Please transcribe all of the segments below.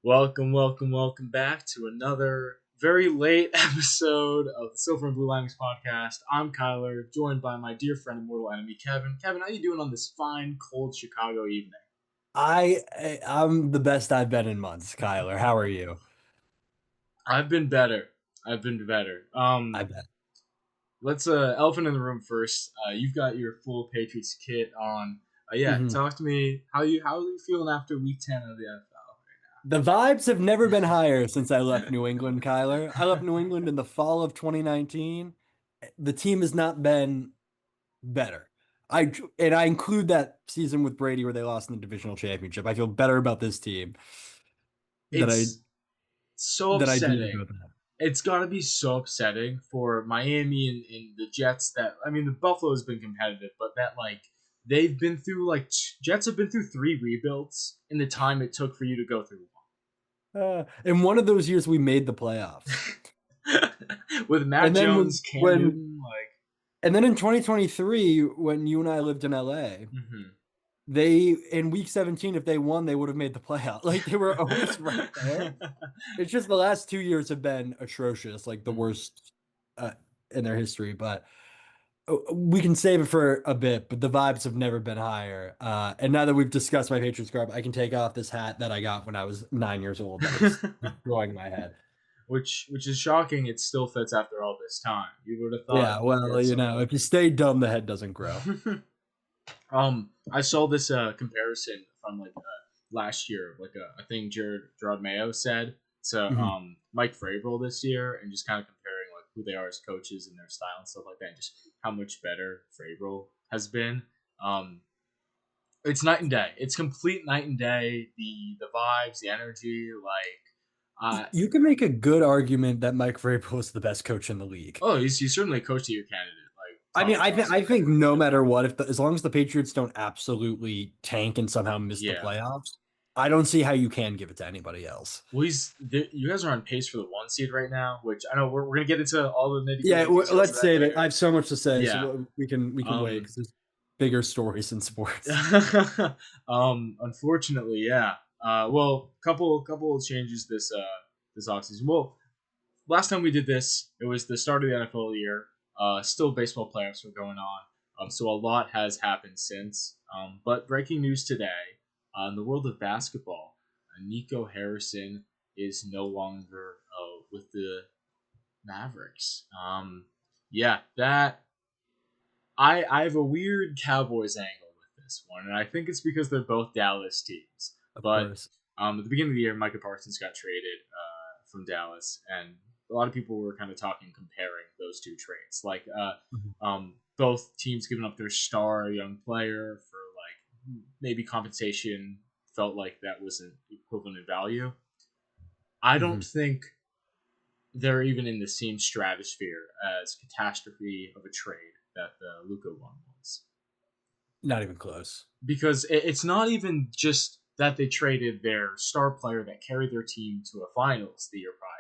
Welcome back to another very late episode of the Silver and Blue Linings podcast. I'm Kyler, joined by my dear friend and mortal enemy, Kevin. Kevin, how you doing on this fine, cold Chicago evening? I'm the best I've been in months, Kyler. How are you? I've been better. I've been better. I bet. Let's elephant in the room first. You've got your full Patriots kit on. Yeah, Mhm. talk to me. How are you feeling after Week 10 of the NFL? The vibes have never been higher since I left New England, Kyler. I left New England in the fall of 2019. The team has not been better. I include that season with Brady where they lost in the divisional championship. I feel better about this team than I It's so than I do upsetting. about that. It's got to be so upsetting for Miami and the Jets that I mean the Buffalo's been competitive, but that like they've been through Jets have been through three rebuilds in the time it took for you to go through In one of those years, we made the playoffs, one. With Matt and then Jones, Cam Newton, like and then in 2023, when you and I lived in LA. mhm. They in week 17, if they won, they would have made the playoff. Like they were always right there. It's just the last 2 years have been atrocious, like the Mhm. worst uh, in their history. But we can save it for a bit. But the vibes have never been higher. And now that we've discussed my Patriots garb, I can take off this hat that I got when I was 9 years old. That is destroying my head. Which is shocking. It still fits after all this time. You would have thought Yeah, you'd well, get some. if you stay dumb, the head doesn't grow. I saw this comparison from last year, a thing Gerard Mayo said to Mhm. Mike Vrabel this year, and just kind of comparing like who they are as coaches and their style and stuff like that, and just how much better Vrabel has been. Um, it's night and day. It's complete night and day. The vibes, the energy, You can make a good argument that Mike Vrabel is the best coach in the league. he's certainly a coach of your candidate, like I mean, top I prospect. think no matter what, as long as the Patriots don't absolutely tank and somehow miss the Yeah. playoffs, I don't see how you can give it to anybody else. Well, you guys are on pace for the one seed right now, which I know we're gonna get into all the nitty Yeah, gritty details of let's that save it. I later. have so much to say, Yeah. so we can wait Um. because there's bigger stories in sports. Unfortunately, yeah. Well, couple of changes this offseason. Well, last time we did this, it was the start of the NFL year. Still baseball playoffs were going on. So a lot has happened since. But breaking news today, in the world of basketball, Nico Harrison is no longer with the Mavericks. Yeah, that I have a weird Cowboys angle with this one, and I think it's because they're both Dallas teams. Of But course. at the beginning of the year, Micah Parsons got traded from Dallas, and a lot of people were kind of talking, comparing those two trades, Mhm. both teams giving up their star young player for maybe compensation felt like that wasn't equivalent in value. I don't Mhm. think they're even in the same stratosphere as catastrophe of a trade that the Luca one was. Not even close. Because it's not even just that they traded their star player that carried their team to a finals the year prior.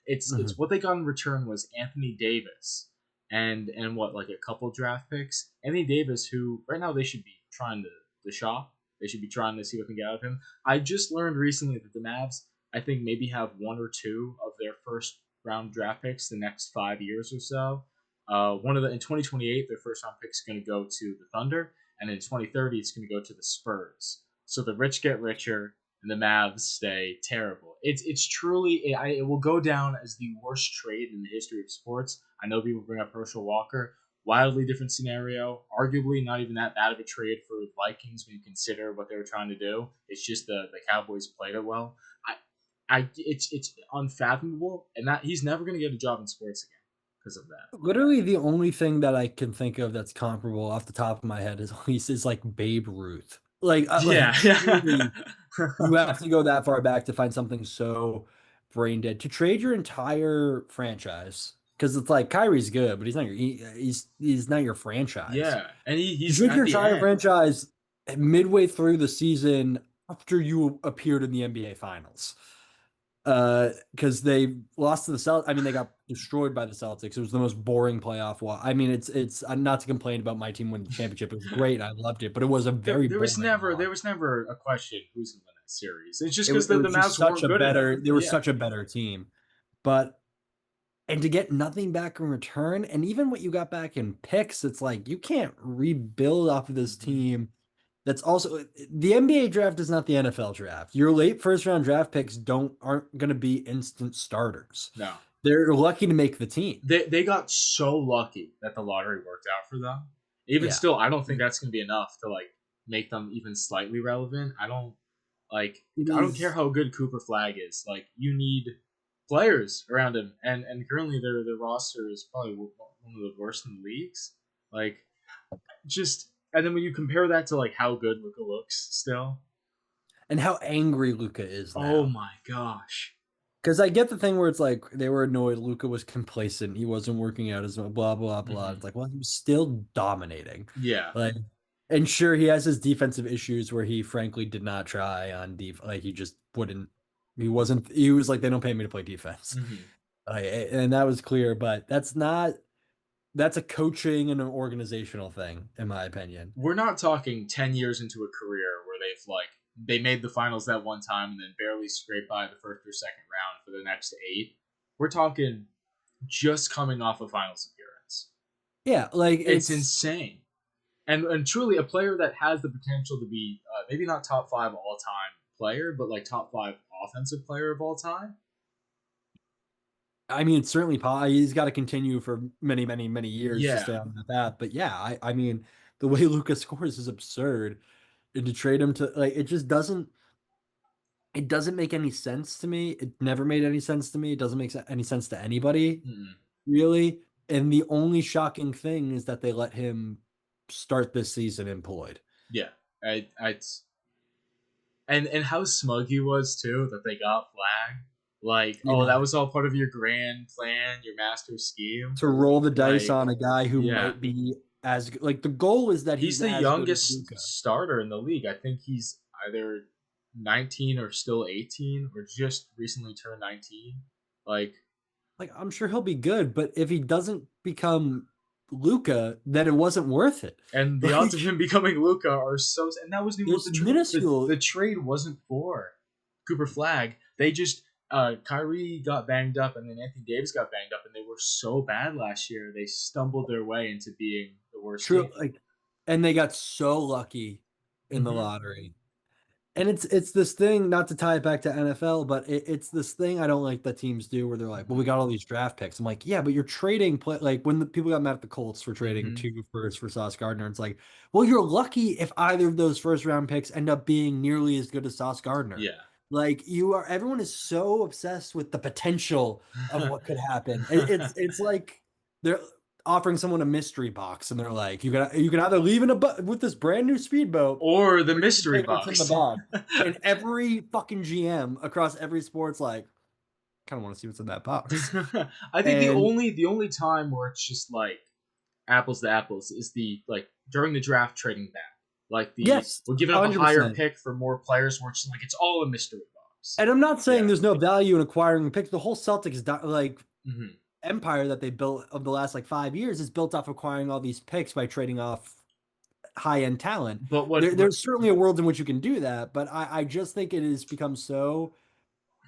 It's Mhm. what they got in return was Anthony Davis and what like a couple draft picks. Anthony Davis, who right now they should be trying to shop. They should be trying to see what can get out of him. I just learned recently that the Mavs, I think, maybe have one or two of their first round draft picks the next 5 years or so. One of the in 2028, their first round pick is going to go to the Thunder, and in 2030 it's going to go to the Spurs. So the rich get richer and the Mavs stay terrible. It's truly it will go down as the worst trade in the history of sports. I know people bring up Herschel Walker, wildly different scenario, arguably not even that bad of a trade for the Vikings when you consider what they were trying to do. It's just the Cowboys played it well. It's unfathomable, and that he's never going to get a job in sports again because of that. Literally, the only thing that I can think of that's comparable off the top of my head is at least is like Babe Ruth. Like Yeah, truly, yeah. you have to go that far back to find something so brain dead to trade your entire franchise because it's like Kyrie's good, but he's not your franchise. Yeah, and To he's trade at your the entire end. franchise midway through the season after you appeared in the NBA Finals. Because they lost to the Celtics. I mean, they got destroyed by the Celtics. It was the most boring playoff. I mean, it's not to complain about my team winning the championship. It was great. I loved it, but it was a There, very there was boring never loss. there was never a question who's gonna win series. It's just It, because it the was just Mavs such weren't a good enough. better, they were Yeah. such a better team. But and to get nothing back in return, and even what you got back in picks, it's like you can't rebuild off of this Hmm. team. That's also the NBA draft is not the NFL draft. Your late first round draft picks aren't going to be instant starters. No. They're lucky to make the team. They got so lucky that the lottery worked out for them. Even Yeah. still, I don't think that's gonna be enough to like make them even slightly relevant. Like It I don't care is. how good Cooper Flag is. Like you need players around him, and currently their roster is probably one of the worst in the leagues. Like just and then when you compare that to like how good Luca looks still, And how angry Luca is oh now. my gosh, Because I get the thing where it's like they were annoyed Luca was complacent. He wasn't working out as well, blah, blah, blah. hmm It's like, well, he was still dominating. yeah, Like, and sure, he has his defensive issues where he frankly did not try on def. Like, he just wouldn't, he wasn't, he was like, they don't pay me to play defense. hmm And that was clear, but that's a coaching and an organizational thing, in my opinion. we're not talking 10 years into a career where they made the finals that one time and then barely scraped by the first or second round for the next 8. We're talking just coming off a finals appearance. Yeah, like It's it's, insane. And truly a player that has the potential to be maybe not top 5 all-time player but like top 5 offensive player of all time. I mean, it's certainly he's got to continue for many, many, many years to Yeah. stay on that path. But yeah, I mean, the way Lucas scores is absurd. And to trade him to like, it doesn't make any sense to me. It never made any sense to me. It doesn't make any sense to anybody, Mm-mm. really. And the only shocking thing is that they let him start this season employed. Yeah. I and how smug he was too that they got Flag. Like, oh, Yeah. that was all part of your grand plan, your master scheme. To roll the dice Like, on a guy who yeah, might be as good. Like the goal is that he's he's the as good as youngest Luca. starter in the league. I think he's either 19 or still 18 or just recently turned 19. Like, Like I'm sure he'll be good, but if he doesn't become Luca, then it wasn't worth it. and the odds of Like him becoming Luca are so. And that wasn't even what there's the minuscule. trade wasn't for. Cooper Flag. They just Kyrie got banged up, and then Anthony Davis got banged up, and they were so bad last year. They stumbled their way into being the worst True, team. like, and they got so lucky in the Mm-hmm. lottery. And it's this thing, not to tie it back to NFL, but it's this thing I don't like that teams do where they're like, well, we Mm-hmm. got all these draft picks. I'm like, yeah, but you're trading play like when the people got mad at the Colts for trading Mm-hmm. 2 firsts for Sauce Gardner. It's like, well, you're lucky if either of those first round picks end up being nearly as good as Sauce Gardner. Yeah. Like everyone is so obsessed with the potential of what could happen. It's like they're offering someone a mystery box and they're like, you can either leave in with this brand new speedboat or the or you can mystery take what's in the box. box. And every fucking GM across every sport's like, kind of want to see what's in that box. I think And the only time where it's just like apples to apples is the like during the draft trading back. Like the yes, we're giving up a higher 100%. pick for more players where it's like it's all a mystery box. And I'm not saying Yeah. there's no value in acquiring picks. The whole Celtics like Mm-hmm. empire that they built of the last like 5 years is built off acquiring all these picks by trading off high end talent. But There's certainly a world in which you can do that, but I just think it has become so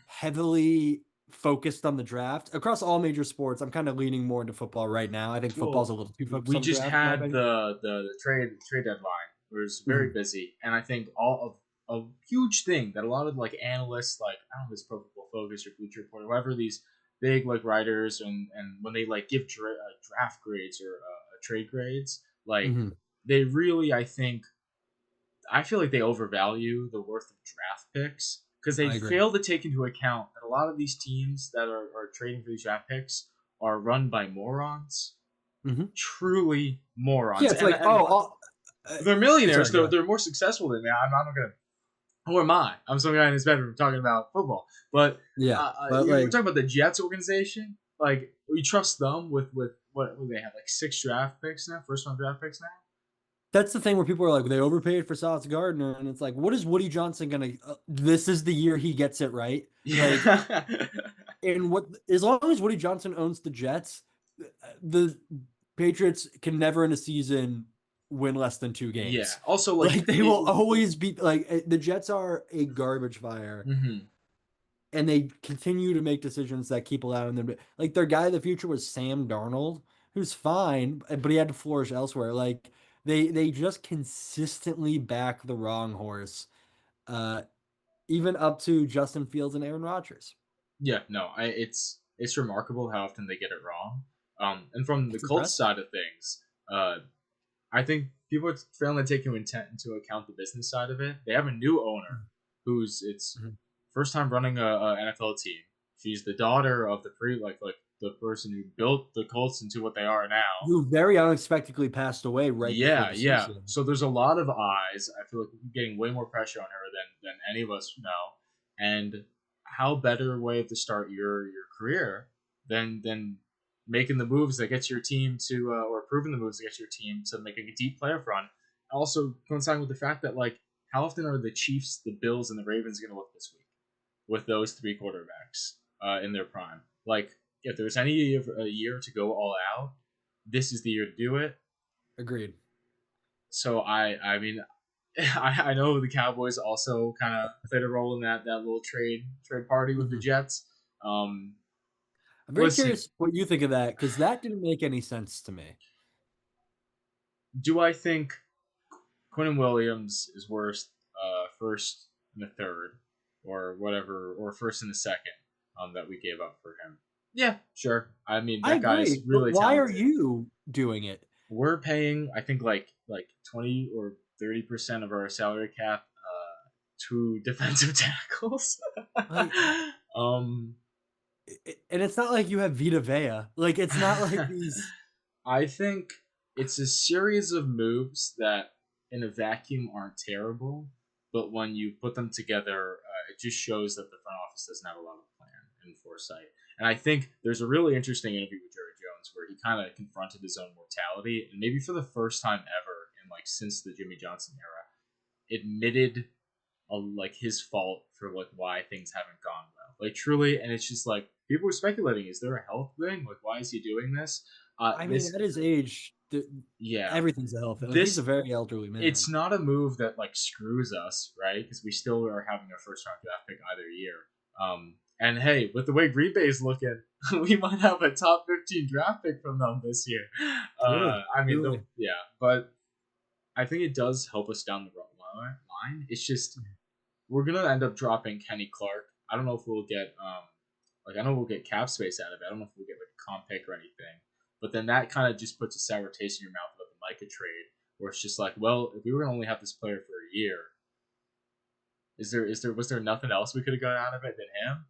heavily focused on the draft across all major sports. I'm kind of leaning more into football right now. I think football's a well, little too focused we on the just draft, in my had opinion. the trade deadline. It was very Mhm. busy, and I think all of a huge thing that a lot of like analysts, like I don't know, this Pro Football Focus or Bleacher Report, or whatever these big like writers, and when they like give draft grades or trade grades, like Mhm. they really, I feel like they overvalue the worth of draft picks because they I agree. fail to take into account that a lot of these teams that are trading for these draft picks are run by morons, Mhm. truly Yeah, morons, it's like, and they're millionaires. sorry, go ahead. They're more successful than me. I'm not gonna. Who am I? I'm some guy in his bedroom talking about football. But Yeah, but we're like talking about the Jets organization. Like we trust them with what do they have, like 6 draft picks now, first round draft picks now. that's the thing where people are like, they overpaid for Sauce Gardner, and it's like, what is Woody Johnson gonna? This is the year he gets it right. Like, Yeah. and what as long as Woody Johnson owns the Jets, the Patriots can never in a season win less than 2 games. Yeah. Also, like, Like they will always be like the Jets are a garbage fire, mhm. and they continue to make decisions that keep allowing them to like their guy of the future was Sam Darnold, who's fine, but he had to flourish elsewhere. Like they just consistently back the wrong horse, uh, even up to Justin Fields and Aaron Rodgers. Yeah, no, it's remarkable how often they get it wrong. And from the It's Colts impressive. side of things, I think people are failing to take into account the business side of it. They have a new owner who's it's Mhm. first time running a NFL team. She's the daughter of the like the person who built the Colts into what they are now. Who very unexpectedly passed away right before Yeah, the yeah. season. So there's a lot of eyes. I feel like we're getting way more pressure on her than any of us know. And how better way to start your career than making the moves that gets your team to or proving the moves that gets your team to making a deep playoff run. Also coinciding with the fact that like how often are the Chiefs, the Bills, and the Ravens going to look this week with those three quarterbacks in their prime? Like if there's any a year to go all out, this is the year to do it. Agreed. So I mean I know the Cowboys also kind of played a role in that little trade party with the Mhm. Jets. Um, I'm very listen, curious what you think of that because that didn't make any sense to me. do I think Quinn Williams is worth first and the third or whatever or first and the second that we gave up for him? Yeah, sure. I mean I that guy's agree, but really why are talented. you doing it? We're paying I think like 20 or 30% of our salary cap to defensive tackles. Like, um, and it's not like you have Vita Vea. Like, it's not like these. I think it's a series of moves that in a vacuum aren't terrible, but when you put them together, it just shows that the front office doesn't have a lot of plan and foresight. And I think there's a really interesting interview with Jerry Jones where he kind of confronted his own mortality, and maybe for the first time ever in like since the Jimmy Johnson era, admitted like his fault for like why things haven't gone well. Like truly, and it's just like people were speculating: is there a health thing? Like why is he doing this? I mean, This at his age, yeah, everything's a health. Like, he's a this very elderly it's man. not a move that like screws us, right? Because we still are having a first round draft pick either year. And hey, with the way Green Bay is looking, we might have a top 15 draft pick from them this year. Truly, I mean, truly. yeah, but I think it does help us down the line. It's just we're gonna end up dropping Kenny Clark. I don't know if we'll get like I know we'll get cap space out of it. I don't know if we'll get like a comp pick or anything. But then that kind of just puts a sour taste in your mouth about the Micah trade, where it's just like, well, if we were gonna only have this player for a year, is there was there nothing else we could have got out of it than him?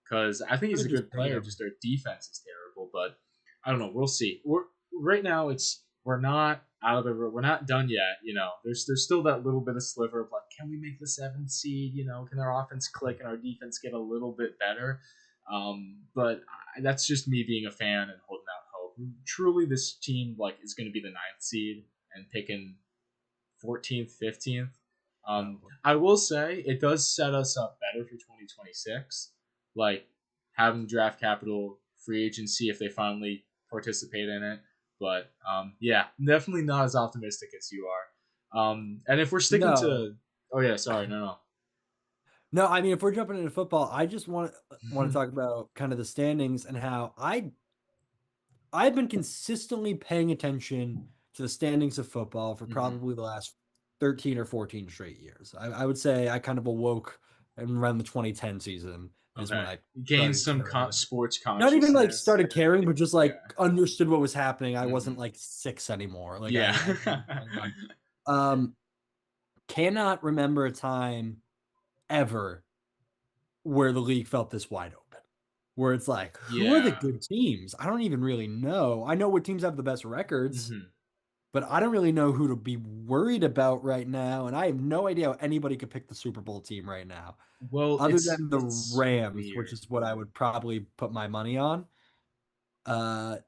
Because I think Could he's have a just good paid player. him. Just their defense is terrible, but I don't know. We'll see. We're right now. We're not out of the. We're not done yet. You know, there's still that little bit of sliver of like, can we make the seventh seed? You know, can our offense click and our defense get a little bit better? But that's just me being a fan and holding out hope. Truly, this team like is going to be the ninth seed and picking 14th, 15th. Probably. I will say it does set us up better for 2026. Like having draft capital, free agency if they finally participate in it. But yeah, definitely not as optimistic as you are. And if we're sticking No, to, oh yeah, sorry, no, no. I mean, if we're jumping into football, I just want to no. talk about kind of the standings and how I've been consistently paying attention to the standings of football for hmm probably the last 13 or 14 straight years. I would say I kind of awoke around the 2010 season is when Okay, I gain started some caring. sports Not even like consciousness. started caring, but just Yeah. like understood what was happening. I wasn't hmm like 6 anymore. Like Yeah. I knew what was going on. Cannot remember a time ever where the league felt this wide open. Where it's like, who are the yeah. good teams? I don't even really know. I know what teams have the best records, hmm but I don't really know who to be worried about right now. And I have no idea how anybody could pick the Super Bowl team right now, Well, other it's than the it's Rams, which weird. is what I would probably put my money on. Uh,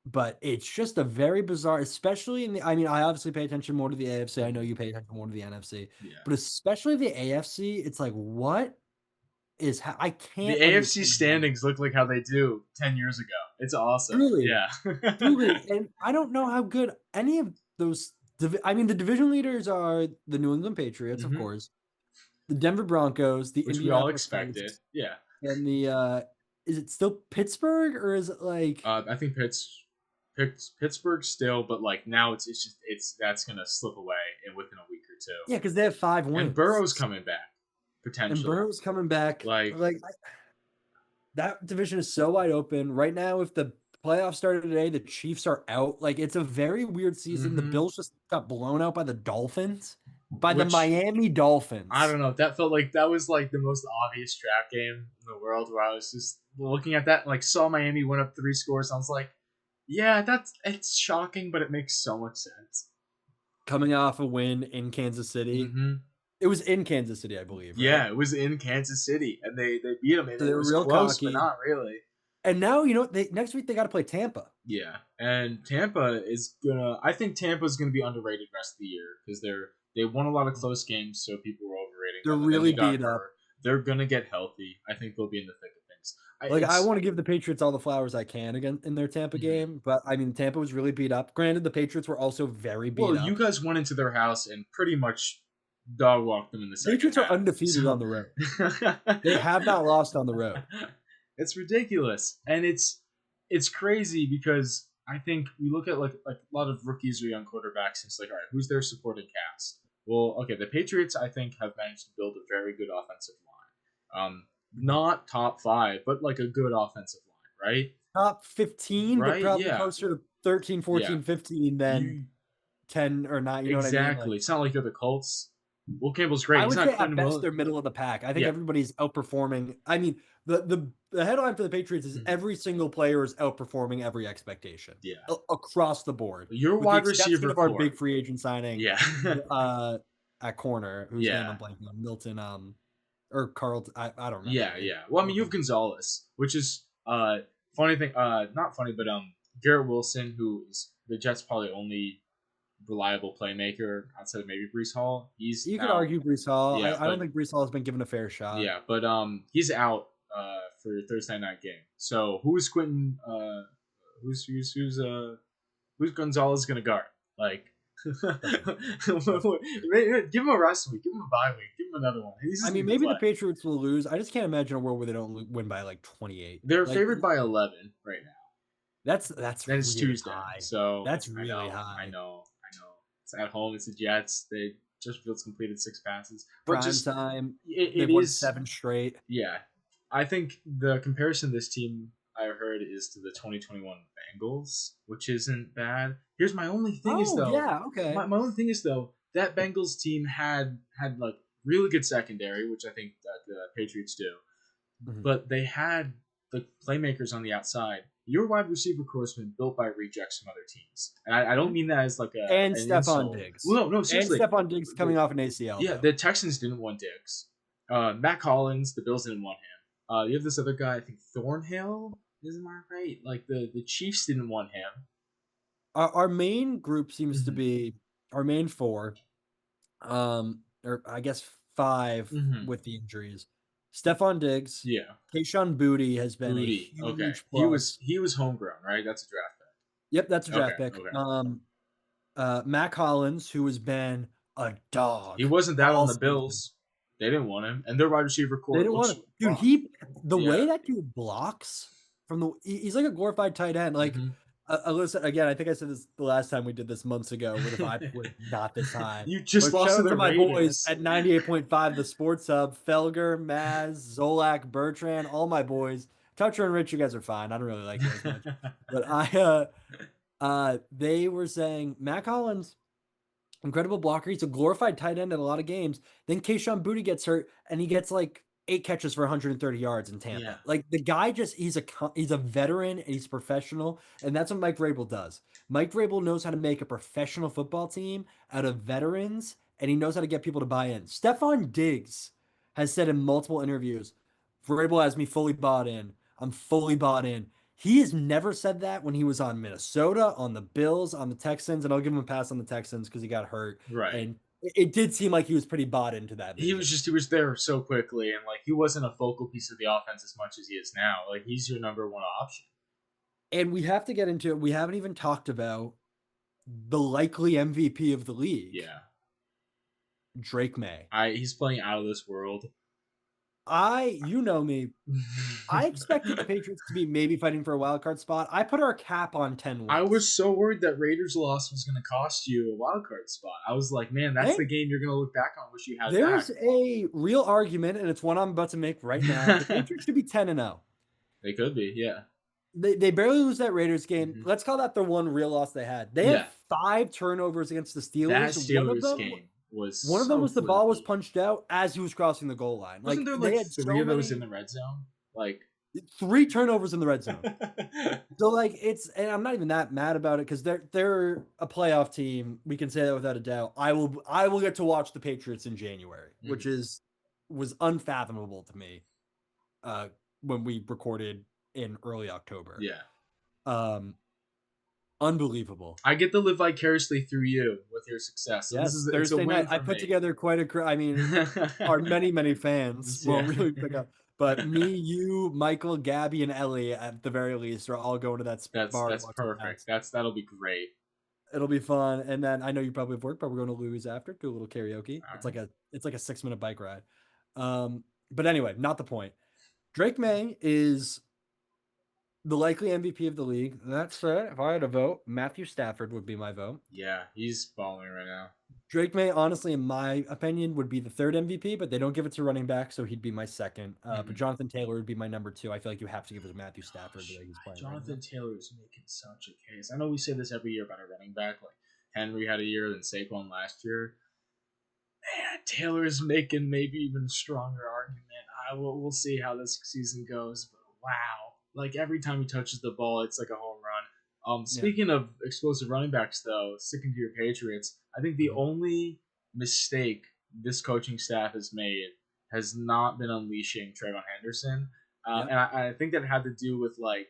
but it's just a very bizarre, especially in the. I mean, I obviously pay attention more to the AFC. I know hmm you pay attention more to the NFC, Yeah. but especially the AFC, it's like, what is? I The can't AFC understand. standings look like how they do 10 years ago. It's awesome. Truly, Yeah. truly, and I don't know how good any of. I mean, the division leaders are the New England Patriots, of Hmm. course, the Denver Broncos, the Which we all Indianapolis expected. Colts, Yeah. and the is it still Pittsburgh or is it like I think Pittsburgh still, but like now it's just it's that's gonna slip away within a week or two. yeah, because they have 5 wins. And Burrow's coming back And potentially. Burrow's coming back. Like, Like that division is so wide open right now. If the playoffs started today, the Chiefs are out. Like it's a very weird season. The hmm Bills just got blown out by the Dolphins, by the which Miami I Dolphins. don't know. That felt like that was like the most obvious trap game in the world. Where I was just looking at that, and, like saw Miami went up 3 scores. I was like, yeah, it's shocking, but it makes so much sense. Coming off a win in Kansas City. Hmm. It was in Kansas City, I believe, right? Yeah, it was in Kansas City, and they beat them, and So they it were was real close, but cocky. not really. And now, they next week they got to play Tampa. Yeah, and Tampa is gonna. I think Tampa's gonna be underrated rest of the year because they won a lot of close games, so people were overrating They're them, and then they really got beat up. hurt. They're gonna get healthy. I think they'll be in the thick of things. Like I It's want to give the Patriots all the flowers I can again in their Tampa mhm. game, but I mean Tampa was really beat up. Granted, the Patriots were also very Well, beat you up. guys went into their house and pretty much dog walked them in the second Patriots are half. undefeated on So the road. They have not lost on the road. it's ridiculous, and it's crazy because I think we look at like a lot of rookies or young quarterbacks, and it's like, all right, who's their supporting cast? Well, okay, the Patriots I think have managed to build a very good offensive line. Not top five, but like a good offensive line, right? Top 15, but Right? probably Yeah, closer to 13, yeah. 14, 15 than You 10 or 9. You know what I mean? Like exactly. It's not like they're the Colts. Will Campbell's great. I He's would not say at Quentin best Will. they're middle of the pack. I think Yeah. everybody's outperforming. I mean, the headline for the Patriots is Mhm. every single player is outperforming every expectation Yeah. across the board, Your with the wide exception receiver of our core. big free agent signing Yeah. uh, at corner, whose name Yeah. I'm blanking on, Milton or Carl. I don't remember Yeah, the name. yeah. Well, I mean, you have Gonzalez, which is funny thing. Not funny, but Garrett Wilson, who is the Jets' probably only reliable playmaker outside of maybe Brees Hall. He's You could now, argue Brees Hall. yeah, I don't think Brees Hall has been given a fair shot. he's out for Thursday night game. So who's Quentin? Who's Gonzalez gonna guard? Like, Doesn't give him a rest week, give him a bye week, give him another one. He's I just mean, need to maybe the play. Patriots will lose. I just can't imagine a world where they don't win by like 28. They're Like favored by 11 right now. that's Then it's really Tuesday, high. so That's I really know, I high. know, I know. It's at home. It's the Jets. They just Fields completed 6 passes, but Prime just time. it They've won is. 7 straight. Yeah, I think the comparison this team I heard is to the 2021 Bengals, which isn't bad. Here's my only thing is Oh though, yeah, okay. my only thing is though that Bengals team had like really good secondary, which I think that the Patriots do, Mhm. but they had the playmakers on the outside. Your wide receiver core has been built by rejects from other teams, and I don't Mhm. mean that as like And an Stephon insult. Diggs. Well, no, And seriously. Stephon Diggs coming The, off an ACL yeah, though. the Texans didn't want Diggs. Matt Collins, the Bills didn't want him. You have this other guy, I think Thornhill. Isn't that right? Like the Chiefs didn't want him. Our main group seems to Mm-hmm. be our main four, or I guess five Mm-hmm. with the injuries. Stephon Diggs, Yeah, Kayshon Boutte has been a Booty. Okay, huge he was plus. he was homegrown, right? That's a draft Yep, that's a pick. Okay, draft pick. okay. Matt Collins, who has been a He dog wasn't that on all the season. Bills. They didn't want him, and their wide receiver They core didn't looks want to, dude. rough. The Yeah. way that dude blocks he's like a glorified tight end. Like, Mm-hmm. listen again. I think I said this the last time we did this months ago, where the vibe was not this high. You just But shout lost to out the to my boys Raiders. at 98.5, the Sports Hub, Felger, Maz, Zolak, Bertrand, all my boys. Toucher and Rich, you guys are fine. I don't really like you as much, but they were saying Matt Collins, incredible blocker. He's a glorified tight end in a lot of games. Then Kayshon Boutte gets hurt, and he gets like 8 catches for 130 yards in Yeah. Tampa. Like the guy he's a veteran and he's professional, and that's what Mike Vrabel does. Mike Vrabel knows how to make a professional football team out of veterans, and he knows how to get people to buy in. Stephon Diggs has said in multiple interviews, Vrabel has me fully bought in. I'm fully bought in. He has never said that when he was on Minnesota, on the Bills, on the Texans, and I'll give him a pass on the Texans because he got hurt. Right. And it did seem like he was pretty bought into that vision. He was there so quickly, and like he wasn't a focal piece of the offense as much as he is now. Like he's your number one option. And we have to get into it. We haven't even talked about the likely MVP of the league, Yeah, Drake May. he's playing out of this world. You know me, I expected the Patriots to be maybe fighting for a wild card spot. I put our cap on 10 I wins. was so worried that Raiders loss was going to cost you a wild card spot. I was like, man, that's the Hey, game you're going to look back on, wish you had there's back. a real argument, and it's one I'm about to make right now. The Patriots should be 10-0. They could be, yeah. They barely lose that Raiders game. Hmm. Let's call that the one real loss they had. They had Yeah, 5 turnovers against the that Steelers. Steelers game was One of them so was the ball was fluky. punched out as he was crossing the goal line. Wasn't Like there they like had three so of those in many the red zone? Like, 3 turnovers in the red zone. So like it's and I'm not even that mad about it because they're a playoff team. We can say that without a doubt. I will get to watch the Patriots in January, which mhm. was unfathomable to me uh when we recorded in early October. Yeah. Um Unbelievable. I get to live vicariously through you with your success. So Yes, it's a Thursday night win I for put me. together quite I mean, our many fans Yeah. won't really pick up. But me, you, Michael, Gabby, and Ellie, at the very least, are all going to that bar to That's watch the perfect. Pats. That'll be great. It'll be fun. And then I know you probably have work, but we're going to Louis after, do a little karaoke. All It's right. like a 6 minute bike ride. But anyway, not the point. Drake May is the likely MVP of the league. That said, if I had a vote, Matthew Stafford would be my vote. Yeah, he's balling right now. Drake May, honestly, in my opinion, would be the third MVP, but they don't give it to running back, so he'd be my second. But Hmm. Jonathan Taylor would be my number two. I feel like you have to give it to Matthew Stafford the Gosh, way he's playing right now. Jonathan Taylor is making such a case. I know we say this every year about a running back. Like Henry had a year, then Saquon last year. Man, Taylor's making maybe even stronger argument. We'll see how this season goes, but wow, like every time he touches the ball, it's like a home run. Yeah. Speaking of explosive running backs, though, sticking to your Patriots, I think the Mhm. only mistake this coaching staff has made has not been unleashing Trayvon Henderson, Yep. and I think that had to do with like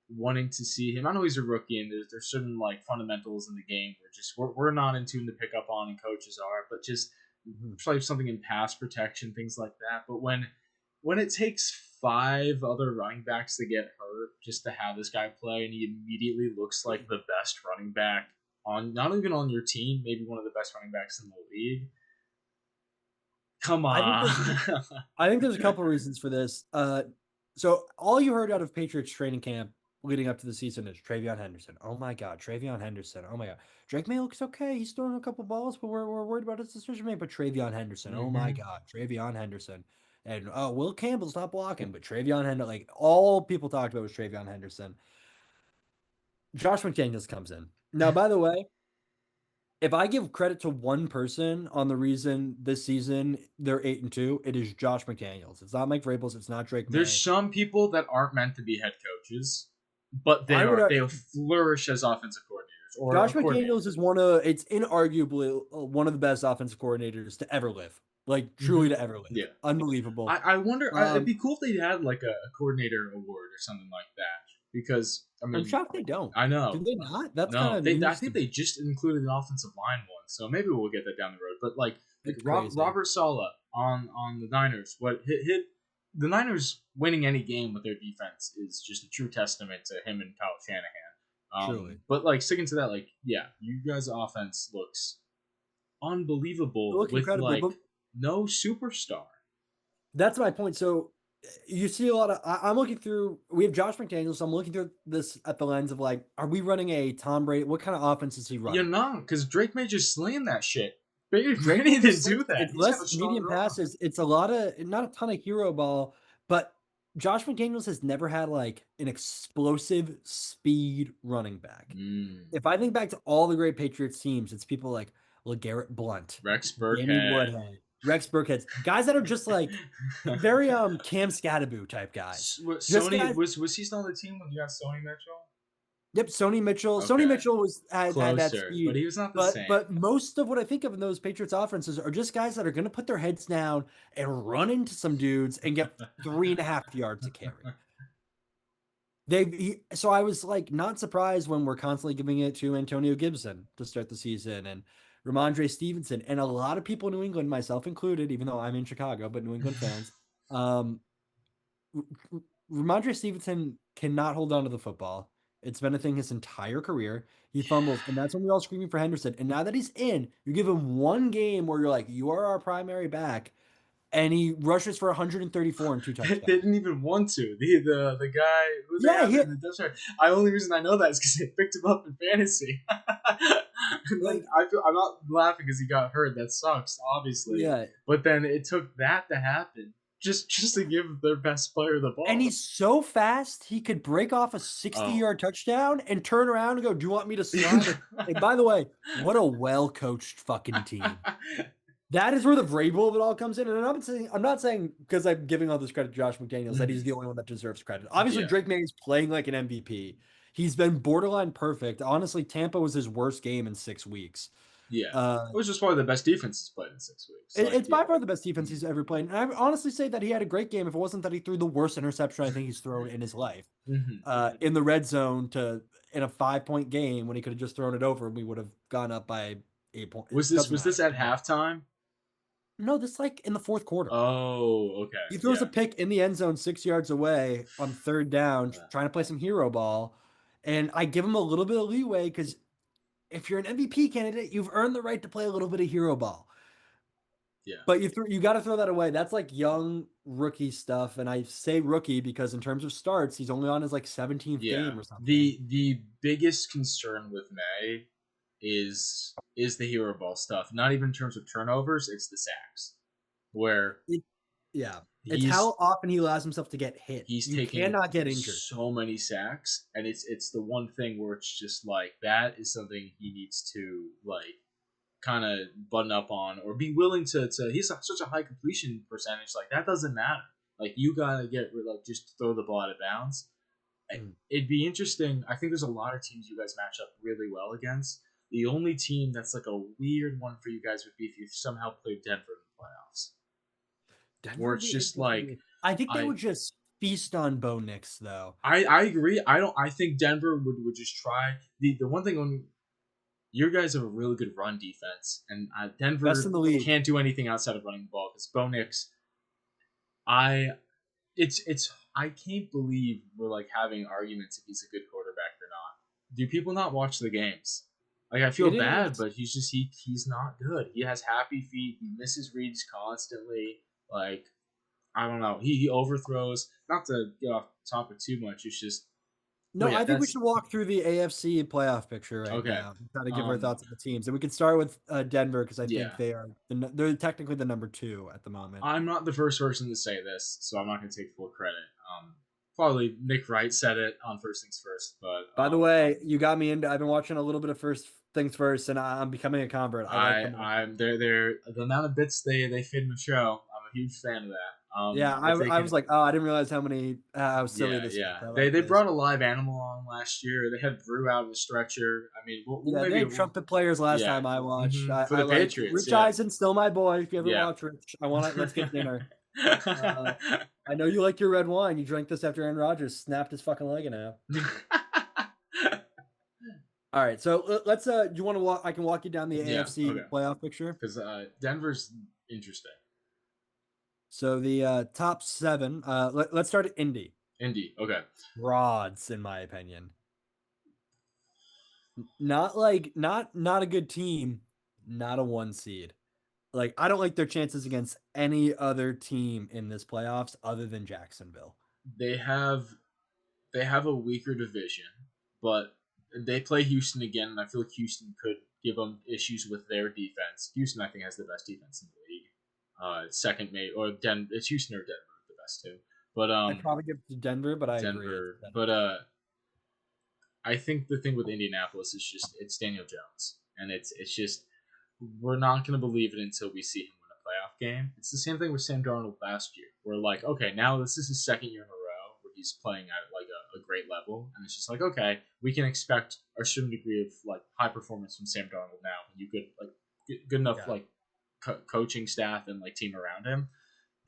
wanting to see him. I know he's a rookie, and there's certain like fundamentals in the game where just we're not in tune to pick up on, and coaches are, but just Mhm. probably something in pass protection, things like that. But when it takes five other running backs to get hurt just to have this guy play, and he immediately looks like the best running back on not even on your team, maybe one of the best running backs in the league. Come I think on. there's I think there's a couple reasons for this. So all you heard out of Patriots training camp leading up to the season is Travion Henderson. Oh my God, Travion Henderson. Oh my God, Drake May looks okay. He's throwing a couple balls, but we're worried about his decision making. But Travion Henderson. Oh my Hmm. God, Travion Henderson. And oh, Will Campbell's not blocking, but Travion Henderson. Like all people talked about was Travion Henderson. Josh McDaniels comes in. Now, by the way, if I give credit to one person on the reason this season they're 8-2, it is Josh McDaniels. It's not Mike Vrabels. It's not Drake There's May. some people that aren't meant to be head coaches, but I would. they flourish as offensive coordinators or Josh a coordinator. McDaniels is one of. It's inarguably one of the best offensive coordinators to ever live. Like truly Hmm. to ever live. Yeah. Unbelievable. I wonder. It'd Um, be cool if they had like a coordinator award or something like that. Because I I'm mean, shocked they don't. I Do know. they not? That's kind No, of they. I news to think me. they just included an offensive line one, so maybe we'll get that down the road. But like It's crazy. Robert Sala on the Niners, what hit the Niners winning any game with their defense is just a true testament to him and Kyle Shanahan. Truly. But like sticking to that, like yeah, you guys' offense looks They unbelievable look with incredible, like but no superstar. that's my point. So you see a lot of. I'm looking through. We have Josh McDaniels. So I'm looking through this at the lens of like, are we running a Tom Brady? What kind of offense is he You're running? not, because Drake may just slam that shit. Brady, Drake Brady May didn't just do that. it's He's got a less stronger medium arm. passes. It's a lot of not a ton of hero ball, but Josh McDaniels has never had like an explosive speed running back. Mm. If I think back to all the great Patriots teams, it's people like LeGarrette Blunt, Rex Danny Burkhead. Woodhead, Rex Burkhead, guys that are just like very Cam Scatterbo type guys. Just Sony guys. was he still on the team when you got Sony Mitchell? Yep, Sony Mitchell. Sony Okay, Mitchell had that closer, but speed, he was not the but same. but most of what I think of in those Patriots offenses are just guys that are going to put their heads down and run into some dudes and get 3.5 yards to carry. So I was like not surprised when we're constantly giving it to Antonio Gibson to start the season and Ramondre Stevenson and a lot of people in New England, myself included, even though I'm in Chicago, but New England fans, um, Ramondre Stevenson cannot hold on to the football. It's been a thing his entire career. He fumbles, and that's when we're all screaming for Henderson. And now that he's in, you give him one game where you're like, you are our primary back, and he rushes for 134 and two They touchdowns. didn't even want to. The guy who they Yeah, have he in the depth chart. The only reason I know that is because they picked him up in fantasy. And then like I'm not laughing because he got hurt. That sucks, obviously. yeah, But then it took that to happen just to give their best player the and ball. he's so fast he could break off a 60 Oh. yard touchdown and turn around and go, "Do you want me to slide?" And by the way, what a well coached fucking team. That is where the Vrabel of it all comes in. And I'm not saying because I'm giving all this credit to Josh McDaniels that he's Mhm. the only one that deserves credit. Obviously, Yeah, Drake May is playing like an MVP. He's been borderline perfect. Honestly, Tampa was his worst game in 6 weeks. yeah. Uh, It was just probably the best defense he's played in 6 weeks. it's Yeah. by far the best defense he's ever played. And I would honestly say that he had a great game if it wasn't that he threw the worst interception I think he's thrown in his life. Mm-hmm. In the red zone to in a 5 point game when he could have just thrown it over and we would have gone up by 8 points. It doesn't Was this matter. at halftime? No, this like in the fourth quarter. Oh, okay. He throws a Yeah. pick in the end zone 6 yards away on third down, Uh, trying to play some hero ball. And I give him a little bit of leeway because if you're an MVP candidate, you've earned the right to play a little bit of hero ball. yeah. But you got to throw that away. That's like young rookie stuff. And I say rookie because in terms of starts, he's only on his like 17th Yeah. game or something. The biggest concern with May is the hero ball stuff. Not even in terms of turnovers, it's the sacks. Where It, yeah. It's he's how often he allows himself to get hit. he's You taking cannot get injured. so many sacks, and it's the one thing where it's just like that is something he needs to like kind of button up on or be willing to he's such a high completion percentage, like that doesn't matter, like you gotta get like just throw the ball out of bounds. Mm. It'd be interesting. I think there's a lot of teams you guys match up really well against. The only team that's like a weird one for you guys would be if you somehow played Denver in the playoffs, Denver where would it's be just interesting. like I think they I would just feast on Bo Nix, though. I agree. I think Denver would just try the one thing on your guys have a really good run defense, and Best in Denver the league. can't do anything outside of running the ball because Bo Nix. I it's I can't believe we're like having arguments if he's a good quarterback or not. Do people not watch the games? Like I feel It bad, is. but he's not good. He has happy feet. He misses reads constantly. Like I don't know. He overthrows. Not to get off topic too much. It's just, No, but yeah, I think we that's should walk through the AFC playoff picture right okay. now. Try to give our Um, thoughts on the teams, and we can start with Denver because I think yeah. they're technically the number two at the moment. I'm not the first person to say this, so I'm not going to take full credit. Probably Nick Wright said it on First Things First, but By the way, you got me into. I've been watching a little bit of First Things First, and I'm becoming a convert. I like them. I'm they're the amount of bits they fit in the show. I'm a huge fan of that. Yeah, If they I was can, like, oh, I didn't realize how silly yeah, this is. yeah. I They like they this. brought a live animal on last year. They had Brew out of the stretcher. I mean, we'll Yeah, they maybe had trumpet players last yeah. time I watched. For I the like Patriots, Rich yeah, Eisen, still my boy. If you ever yeah. watch Rich, I want to let's get dinner. Uh, I know you like your red wine. You drank this after Aaron Rodgers snapped his fucking leg in half. All right, so let's. Do you want to walk? I can walk you down the Yeah, AFC okay. playoff picture. Because Denver's interesting. So the top seven. Let's start at Indy. Indy, okay. Rods, in my opinion. Not a good team. Not a one seed. Like I don't like their chances against any other team in this playoffs other than Jacksonville. They have they have a weaker division, but they play Houston again, and I feel like Houston could give them issues with their defense. Houston, I think, has the best defense in the league. Second, maybe or it's Houston or Denver, the best two. But I'd probably give it to Denver, but I agree. It's Denver. But Denver. I think the thing with Indianapolis is just it's Daniel Jones, and it's just we're not going to believe it until we see him win a playoff game. It's the same thing with Sam Darnold last year. We're like, okay, now this is his second year in a row where he's playing at like a great level, and it's just like, okay, we can expect a certain degree of like high performance from Sam Darnold now. You could like good enough Yeah. like coaching staff and like team around him.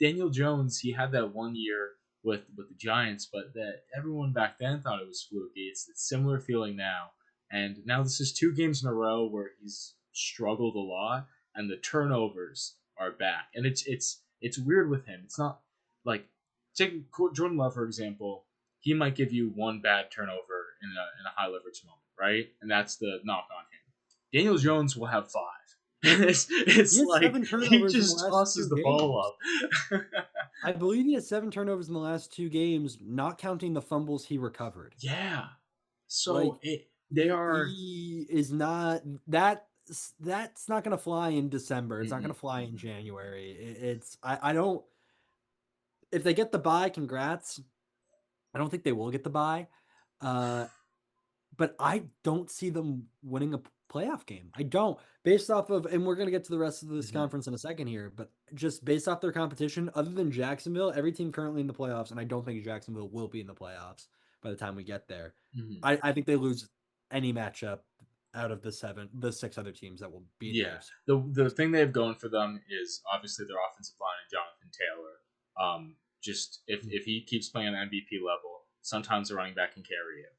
Daniel Jones, he had that one year with the Giants, but that everyone back then thought it was fluky. It's a similar feeling now, and now this is 2 games in a row where he's struggled a lot, and the turnovers are back, and it's weird with him. It's not like take Jordan Love for example. He might give you one bad turnover in a high leverage moment, right? And that's the knock on him. Daniel Jones will have 5. It's He has like 7 he turnovers in the just last tosses two the ball games. up. I believe he has 7 turnovers in the last 2 games, not counting the fumbles he recovered. Yeah. So Like they are. he is not that that's not going to fly in December. It's not going Mm-mm, to fly in mm-mm. January. It's I don't if they get the buy, congrats. I don't think they will get the buy. Uh but I don't see them winning a playoff game. I don't. Based off of, and we're going to get to the rest of this Mm-hmm. conference in a second here, but just based off their competition, other than Jacksonville, every team currently in the playoffs, and I don't think Jacksonville will be in the playoffs by the time we get there. Mm-hmm. I think they lose any matchup out of the 6 other teams that will be in the Yeah, AFC. the thing they have going for them is obviously their offensive line and Jonathan Taylor. Just if he keeps playing at MVP level, sometimes the running back can carry it.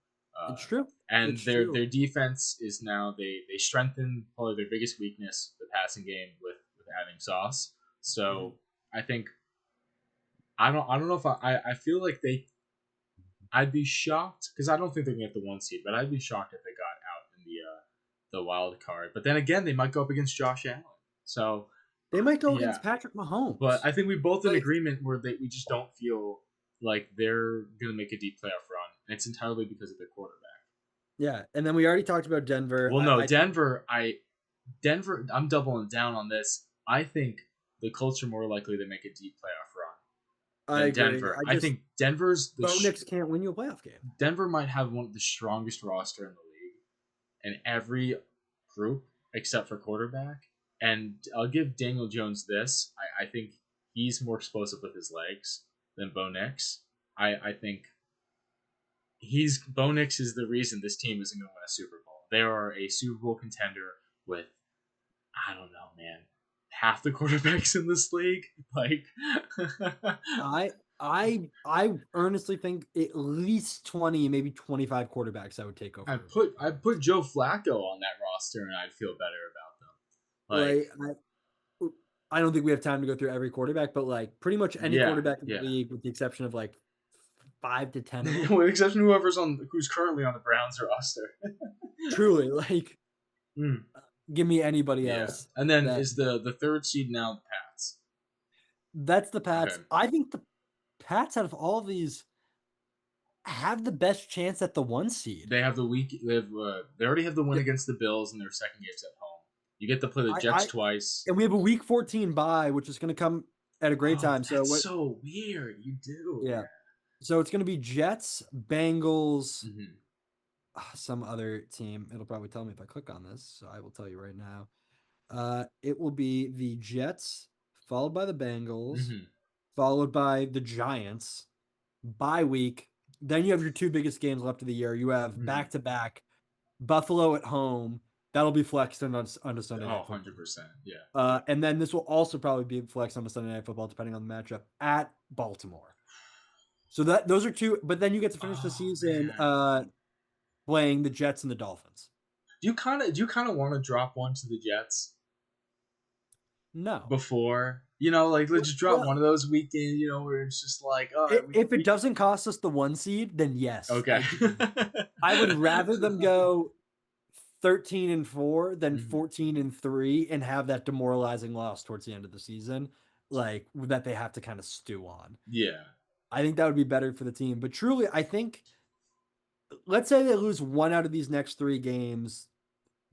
It's Uh, true. and It's their true. defense is now they strengthen probably their biggest weakness, the passing game with adding Sauce. Mhm. So I think I don't know if I feel like they I'd be shocked because I don't think they're gonna get the 1 seed, but I'd be shocked if they got out in the wild card. But then again, they might go up against Josh Allen. So They might go yeah, against Patrick but Mahomes. I think we both in Like, agreement where we just don't feel like they're gonna make a deep playoff run, and it's entirely because of their quarterback. yeah. And then we already talked about Denver. Well, no, I think Denver. I'm doubling down on this. I think the Colts are more likely to make a deep playoff run I than agree. Denver. I think Denver's Bo Nix can't win you a playoff game. Denver might have one of the strongest roster in the league in every group except for quarterback. And I'll give Daniel Jones this. I think he's more explosive with his legs than Bo Nix. I think Bo Nix is the reason this team isn't going to win a Super Bowl. They are a Super Bowl contender with I don't know, man, half the quarterbacks in this league. Like I earnestly think at least 20, maybe 25 quarterbacks I would take I over. put Joe Flacco on that roster and I'd feel better about them. Like Like I don't think we have time to go through every quarterback, but like pretty much any yeah, quarterback in the yeah. league, with the exception of like 5 to 10 of them. With the exception of who's currently on the Browns roster. Truly, like Mm, give me anybody yeah. else And then that is the third seed now the Pats. that's the Okay. Pats. I think the Pats out of all of these have the best chance at the 1 seed. They have they already have the win The- against the Bills in their second games at home. You get to play the Jets I twice. and we have a week 14 bye, which is going to come at a great Oh, time. So that's what? so weird. You do, Yeah. So it's going to be Jets, Bengals, yeah. Mm-hmm. some other team. It'll probably tell me if I click on this. So I will tell you right now. It will be the Jets, followed by the Bengals, Mm-hmm. followed by the Giants. Bye week. Then you have your 2 biggest games left of the year. You have Mm-hmm. back to back Buffalo at home. That'll be flexed onto Sunday Oh, Night Football. 100%. Yeah. And then this will also probably be flexed onto Sunday Night Football, depending on the matchup at Baltimore. So those are two. But then you get to finish the Oh season man. playing the Jets and the Dolphins. Do you kind of want to drop one to the Jets No. before? Like let's just drop Well, one of those weekends, where it's just like, all right, if it doesn't cost us the 1 seed, then yes, okay. I do. I would rather them go 13-4 than Mhm. 14-3 and have that demoralizing loss towards the end of the season, like that they have to kind of stew on. Yeah. I think that would be better for the team. But truly, I think let's say they lose one out of these next 3 games,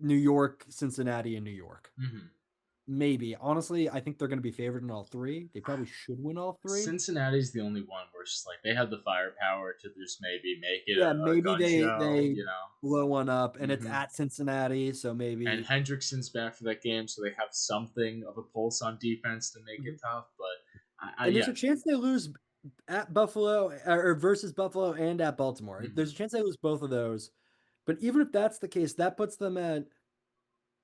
New York, Cincinnati, and New York. Hmm. Maybe. Honestly, I think they're going to be favored in all 3. They probably should win all 3. Cincinnati's the only one where it's just like they have the firepower to just maybe make it Yeah, a maybe gun show, they blow one up, and it's Hmm. at Cincinnati, so And maybe. Hendrickson's back for that game, so they have something of a pulse on defense to make Mhm. it tough. But And there's yeah. a chance they lose at Buffalo or versus Buffalo and at Baltimore. Hmm. There's a chance they lose both of those. But even if that's the case, that puts them at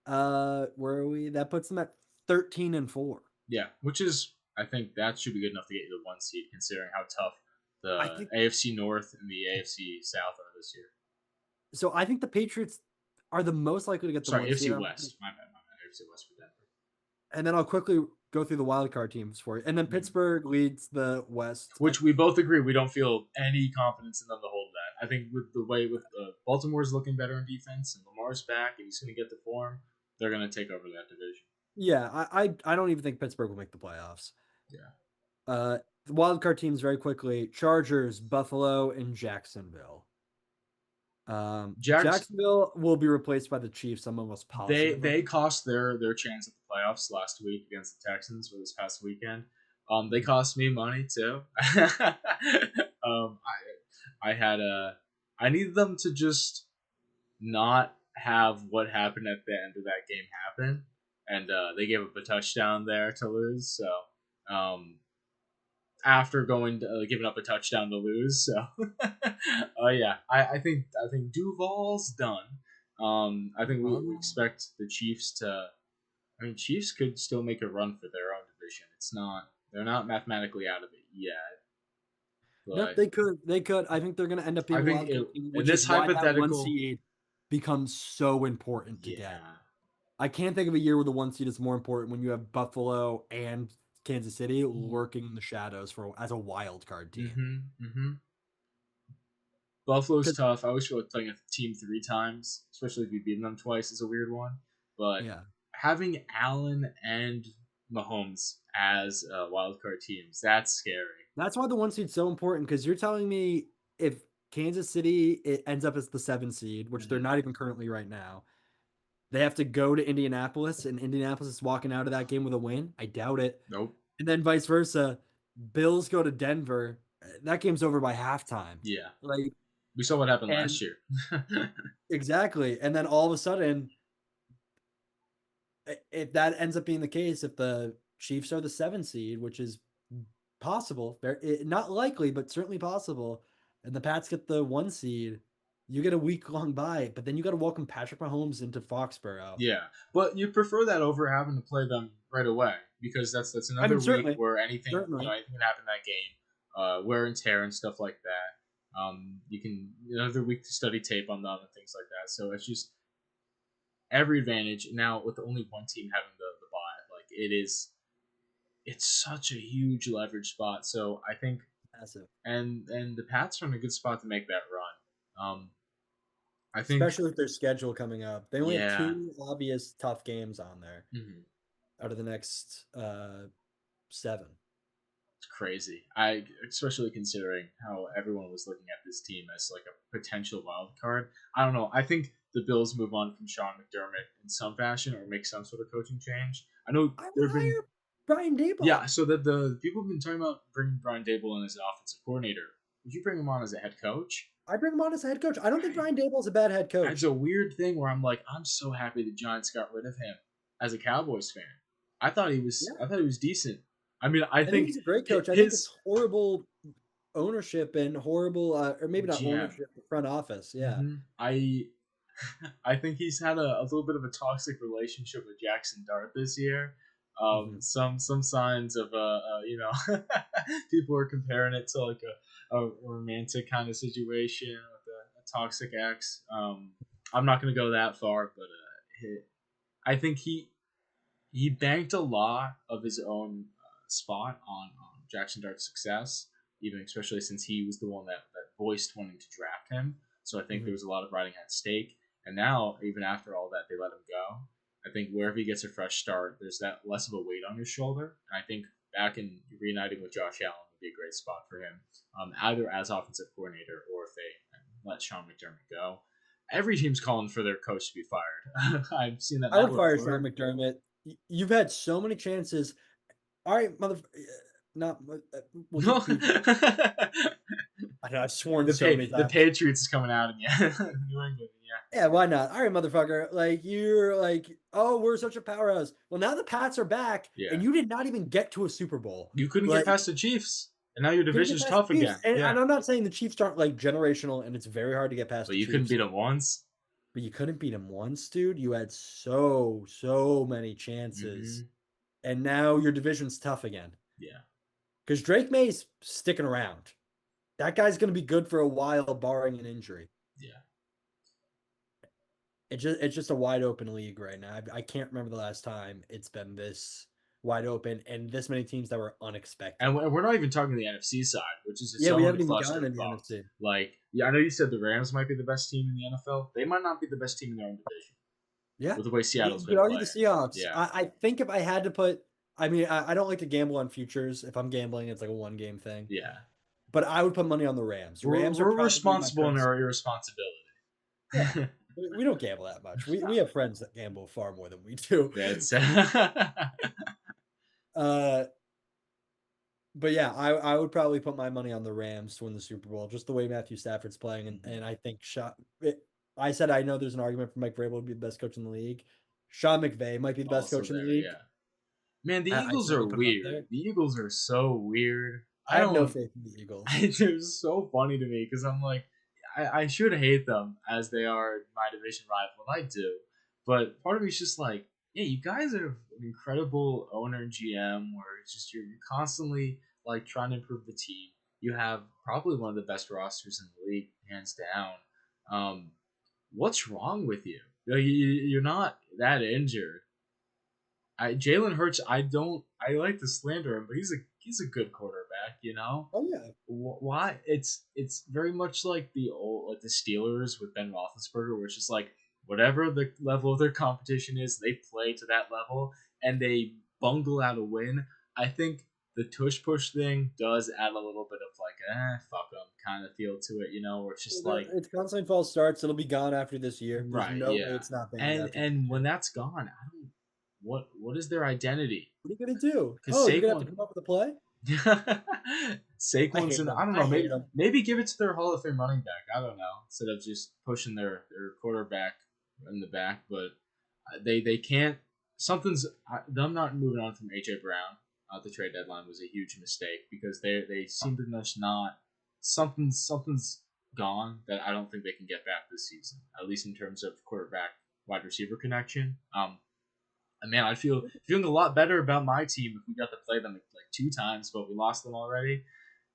where are we? That puts them at 13-4. Yeah, which is I think that should be good enough to get you the 1 seed, considering how tough I the think AFC North and the AFC South are this year. so. I think the Patriots are the most likely to get the Sorry, 1 seed. AFC West. My bad. AFC West for Denver. And then I'll quickly go through the wild card teams for you. And then Hmm. Pittsburgh leads the West. Which we both agree we don't feel any confidence in them to hold I think with the way with Baltimore's looking better in defense and Lamar's back and he's going to get the form, they're going to take over that division. Yeah, I don't even think Pittsburgh will make the playoffs. Yeah. Uh, the wild card teams very quickly: Chargers, Buffalo, and Jacksonville. Jags Jacksonville will be replaced by the Chiefs. I'm almost positive of they it. cost their chance at the playoffs last week against the Texans or this past weekend. They Mhm. cost me money too. I had a I needed them to just not have what happened at the end of that game happen, and they gave up a touchdown there to lose. So after going to, giving up a touchdown to lose, so yeah, I think Duval's done. I think we expect the Chiefs to. I mean, Chiefs could still make a run for their own division. It's not they're not mathematically out of it yet, No, but they could. They could. I think they're going to end up being I a think wild card team, in which is this why that one hypothetical, seed becomes so important to get. yeah. I can't think of a year where the one seed is more important when you have Buffalo and Kansas City lurking in the shadows for as a wild card team. Mm-hmm. Mm-hmm. Buffalo's Because tough. I always feel like playing a team three times, especially if you've beaten them twice, is a weird one. But yeah, having Allen and Mahomes as wild card teams, that's scary. that's why the one seed's so important. Because you're telling me if Kansas City it ends up as the 7 seed, which they're Mm-hmm. not even currently right now, they have to go to Indianapolis, and Indianapolis is walking out of that game with a win. I doubt it. Nope. And then vice versa. Bills go to Denver. That game's over by halftime. Yeah. Like, We saw what happened last and year. exactly. And then all of a sudden, if that ends up being the case, if the Chiefs are the 7 seed, which is possible, not likely, but certainly possible, and the Pats get the 1 seed, you get a week long bye, but then you got to welcome Patrick Mahomes into Foxborough. Yeah, but you prefer that over having to play them right away because that's I mean, another week certainly, where anything certainly. anything can happen in that game, wear and tear and stuff like that. You can another week to study tape on them and things like that. So it's just every advantage now with only one team having the bye. Like it's such a huge leverage spot. So I think Massive. and the Pats are in a good spot to make that run. I think Especially with their schedule coming up. They only have yeah. 2 obvious tough games on there Mhm. out of the next 7. It's crazy. I especially considering how everyone was looking at this team as like a potential wild card. I don't know. I think the Bills move on from Sean McDermott in some fashion or make some sort of coaching change. I know I there would have been hire Brian yeah. Dayball. So that the people have been talking about bringing Brian Dable in as an offensive coordinator. Would you bring him on as a head coach? I bring him on as a head coach. I don't think I, Brian Dayball's a bad head it's coach. a weird thing where I'm like, I'm so happy the Giants got rid of him as a Cowboys fan. I thought he was Yeah. I thought he was decent. I mean, I I think think he's a great coach. I think it's his horrible ownership and horrible, or maybe not GM. ownership, the front office. Yeah. I think he's had a little bit of a toxic relationship with Jackson Dart this year. Hmm. Some signs of people are comparing it to like a romantic kind of situation with a toxic ex. I'm not gonna go that far, but I think he banked a lot of his own spot on Jackson Dart's success, even especially since he was the one that voiced wanting to draft him. So I think there Hmm. was a lot of riding at stake. And now, even after all that, they let him go. I think wherever he gets a fresh start, there's that less of a weight on his shoulder. And I think back in reuniting with Josh Allen would be a great spot for him, either as offensive coordinator or if they let Sean McDermott go. Every team's calling for their coach to be fired. I've seen that I Matt would fire Sean LaFleur. McDermott. You've had so many chances. All right, not. We'll No, keep PG. I know I've sworn so many the times. Patriots is coming out in you. New England, yeah, Yeah, why not? All right, motherfucker. Like you're like, oh, we're such a powerhouse. Well, now the Pats are back, yeah. and you did not even get to a Super Bowl. You couldn't get Like past the Chiefs, and now your couldn't get division's past tough the Chiefs. again. And Yeah, I'm not saying the Chiefs aren't like generational, and it's very hard to get past but the you couldn't Chiefs. beat them once. But you couldn't beat them once, dude. You had so many chances, Mm-hmm. and now your division's tough again. Yeah, Because Drake May's sticking around. That guy's going to be good for a while, barring an injury. yeah. It's just a wide open league right now. I can't remember the last time it's been this. wide open and this many teams that were unexpected. And we're not even talking the NFC side, which is its Yeah, we own haven't even gotten in the clusterfuck. NFC. Like, yeah, I know you said the Rams might be the best team in the NFL. They might not be the best team in their own division Yeah, with the way Seattle's you could been argue the playing. Seahawks. Yeah, I think if I had to put, I mean, I don't like to gamble on futures. If I'm gambling, it's like a one game thing. yeah. But I would put money on the Rams. Rams are We're probably my responsible in current. our irresponsibility. Yeah, we don't gamble that much. We have friends that gamble far more than we do. That's Uh, but yeah, I would probably put my money on the Rams to win the Super Bowl, just the way Matthew Stafford's playing, and I think I said I know there's an argument for Mike Vrabel to be the best coach in the league. Sean McVay might be the best also coach in the there. league. Yeah, man. The I Eagles still are would put him up weird. there. The Eagles are so weird. I I have no don't. faith in the Eagles. They're so funny to me because I'm like, I should hate them as they are my division rival, and I do. But part of me is just like, yeah, you guys are an incredible owner and GM where it's just you're constantly like trying to improve the team. You have probably one of the best rosters in the league, hands down. Um, what's wrong with you? You're not that injured. Jalen Hurts, I like to slander him, but he's a good quarterback, you know. Oh yeah, Why it's very much like the old like the Steelers with Ben Roethlisberger, where it's just like whatever the level of their competition is, they play to that level and they bungle out a win. I think the tush push thing does add a little bit of like fuck them kind of feel to it, you know, where it's just like it's constantly false starts. It'll be gone after this year. There's right, no way yeah, it's not banned and after this and when year. that's gone, I don't what is their identity? What are you gonna do? Because Oh, you're gonna have to Saquon come up with a play. I Saquon's hate in. them. I don't I know. hate Maybe them. maybe give it to their Hall of Fame running back. I don't know. Instead of just pushing their quarterback in the back, but they can't. Something's them not moving on from AJ Brown at the trade deadline was a huge mistake because they seem to just not something's gone that I don't think they can get back this season. At least in terms of quarterback wide receiver connection. And man, feeling a lot better about my team if we got to play them like 2 times, but we lost them already.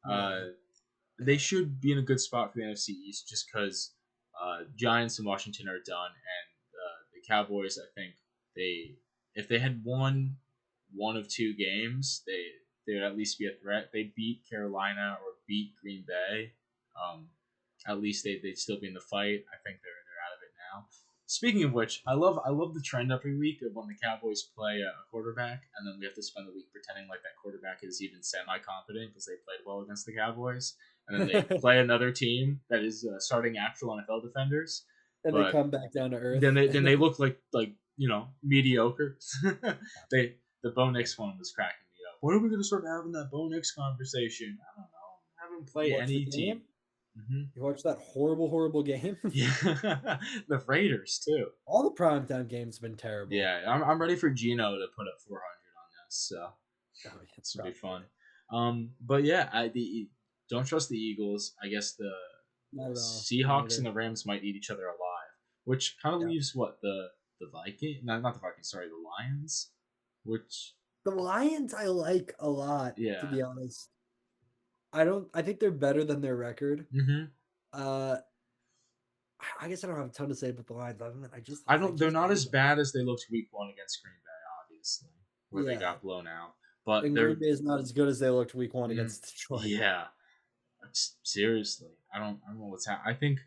Yeah. They should be in a good spot for the NFC East just because Giants and Washington are done, and the Cowboys. I think they if they had won one of 2 games, they would at least be a threat. They beat Carolina or beat Green Bay. Um, at least they'd still be in the fight. I think they're out of it now. Speaking of which, I love the trend every week of when the Cowboys play a quarterback, and then we have to spend the week pretending like that quarterback is even semi competent because they played well against the Cowboys, and then they play another team that is starting actual NFL defenders, And they but come back down to earth. then they look like mediocre. they the Bo Nix one was cracking me up. When are we gonna start having that Bo Nix conversation? I don't know. Have him play Watch the any team. game. You watch that horrible, horrible game. Yeah, the Raiders too. All the primetime games have been terrible. Yeah, I'm ready for Gino to put up 400 on this. So Oh, yeah, this will be fun. probably. But yeah, don't trust the Eagles. I guess the Not at all. Seahawks and the Rams might eat each other alive, which kind of Yeah. leaves what the Viking, not the Vikings, sorry, the Lions, which The Lions I like a lot, to yeah, be honest. I think they're better than their record. mm-hmm. Uh I guess I don't have a ton to say about the Lions. Other than I I don't. They're just not hate as them. bad as they looked Week 1 against Green Bay, obviously, where they Yeah. got blown out. But And Green Bay is not as good as they looked week one mm, against Detroit. yeah, seriously, I don't know what's happening. I think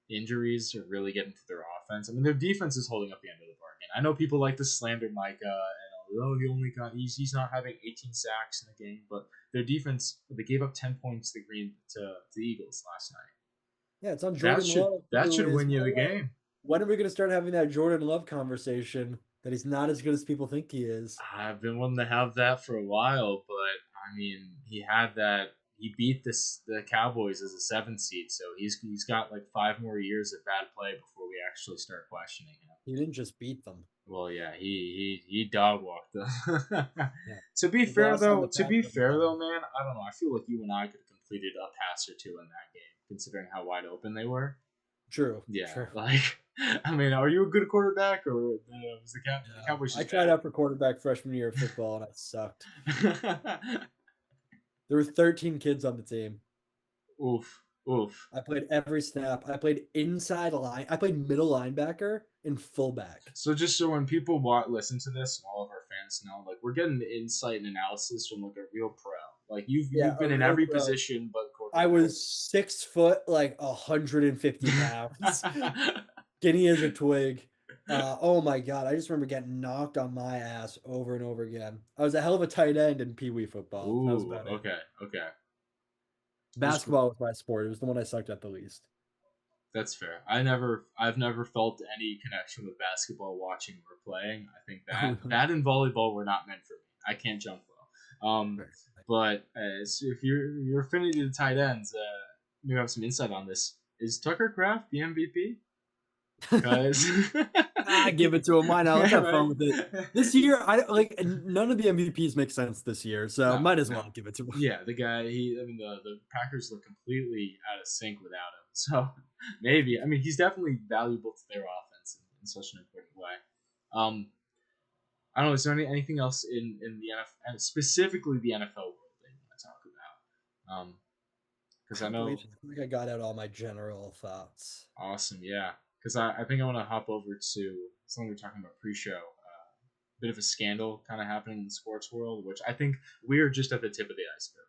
injuries are really getting to their offense. I mean, their defense is holding up the end of the bargain. I know people like to slander Micah and he only got he's not having 18 sacks in the game, but their defense they gave up 10 points to the Eagles last night. Yeah, it's on That Jordan should Love, that who should is, win by you the the way, game. when are we going to start having that Jordan Love conversation that he's not as good as people think he is? I've been wanting to have that for a while, but I mean, he had that. He beat the Cowboys as a 7th seed, so he's got like 5 more years of bad play before we actually start questioning him. He didn't just beat them. Well, yeah, he dog walked them. Yeah. to be He fair lost on though, the pass every time. man, I don't know. I feel like you and I could have completed a pass or two in that game, considering how wide open they were. True. Yeah, True. like I mean, are you a good quarterback or was the Yeah. Cowboys I just tried bad? out for quarterback freshman year of football and I sucked. There were 13 kids on the team. Oof. Oof. I played every snap. I played inside line. I played middle linebacker and fullback. So just so when people listen to this, and all of our fans know, like we're getting the insight and analysis from like a real pro. Like Yeah, you've a been in real every pro. position but I quarterback. was 6 foot, like 150 pounds, skinny as a twig. Oh my God. I just remember getting knocked on my ass over and over again. I was a hell of a tight end in Pee Wee football. That was Ooh, about it. okay, okay. That's cool. Basketball was my sport. It was the one I sucked at the least. That's fair. I've never felt any connection with basketball watching or playing. I think Oh, that and volleyball were not meant for me. I can't jump well. very But so if your affinity to tight ends, you have some insight on this. Is Tucker Craft the MVP? nice. Because Give it to him. Why not? Let's have right. fun with it. This year, I like none of the MVPs make sense this year, so No, might as no. well give it to him. Yeah, the guy. I mean, the Packers look completely out of sync without him. So maybe. I mean, he's definitely valuable to their offense in such an important way. Um, I don't know. Is there anything else in the NFL, specifically the NFL world, that you want to talk about? I Because I don't believe know. so. I think I got out all my general thoughts. Awesome, yeah. Because I think I want to hop over to something we were talking about pre-show. Bit of a scandal kind of happening in the sports world, which I think we are just at the tip of the iceberg,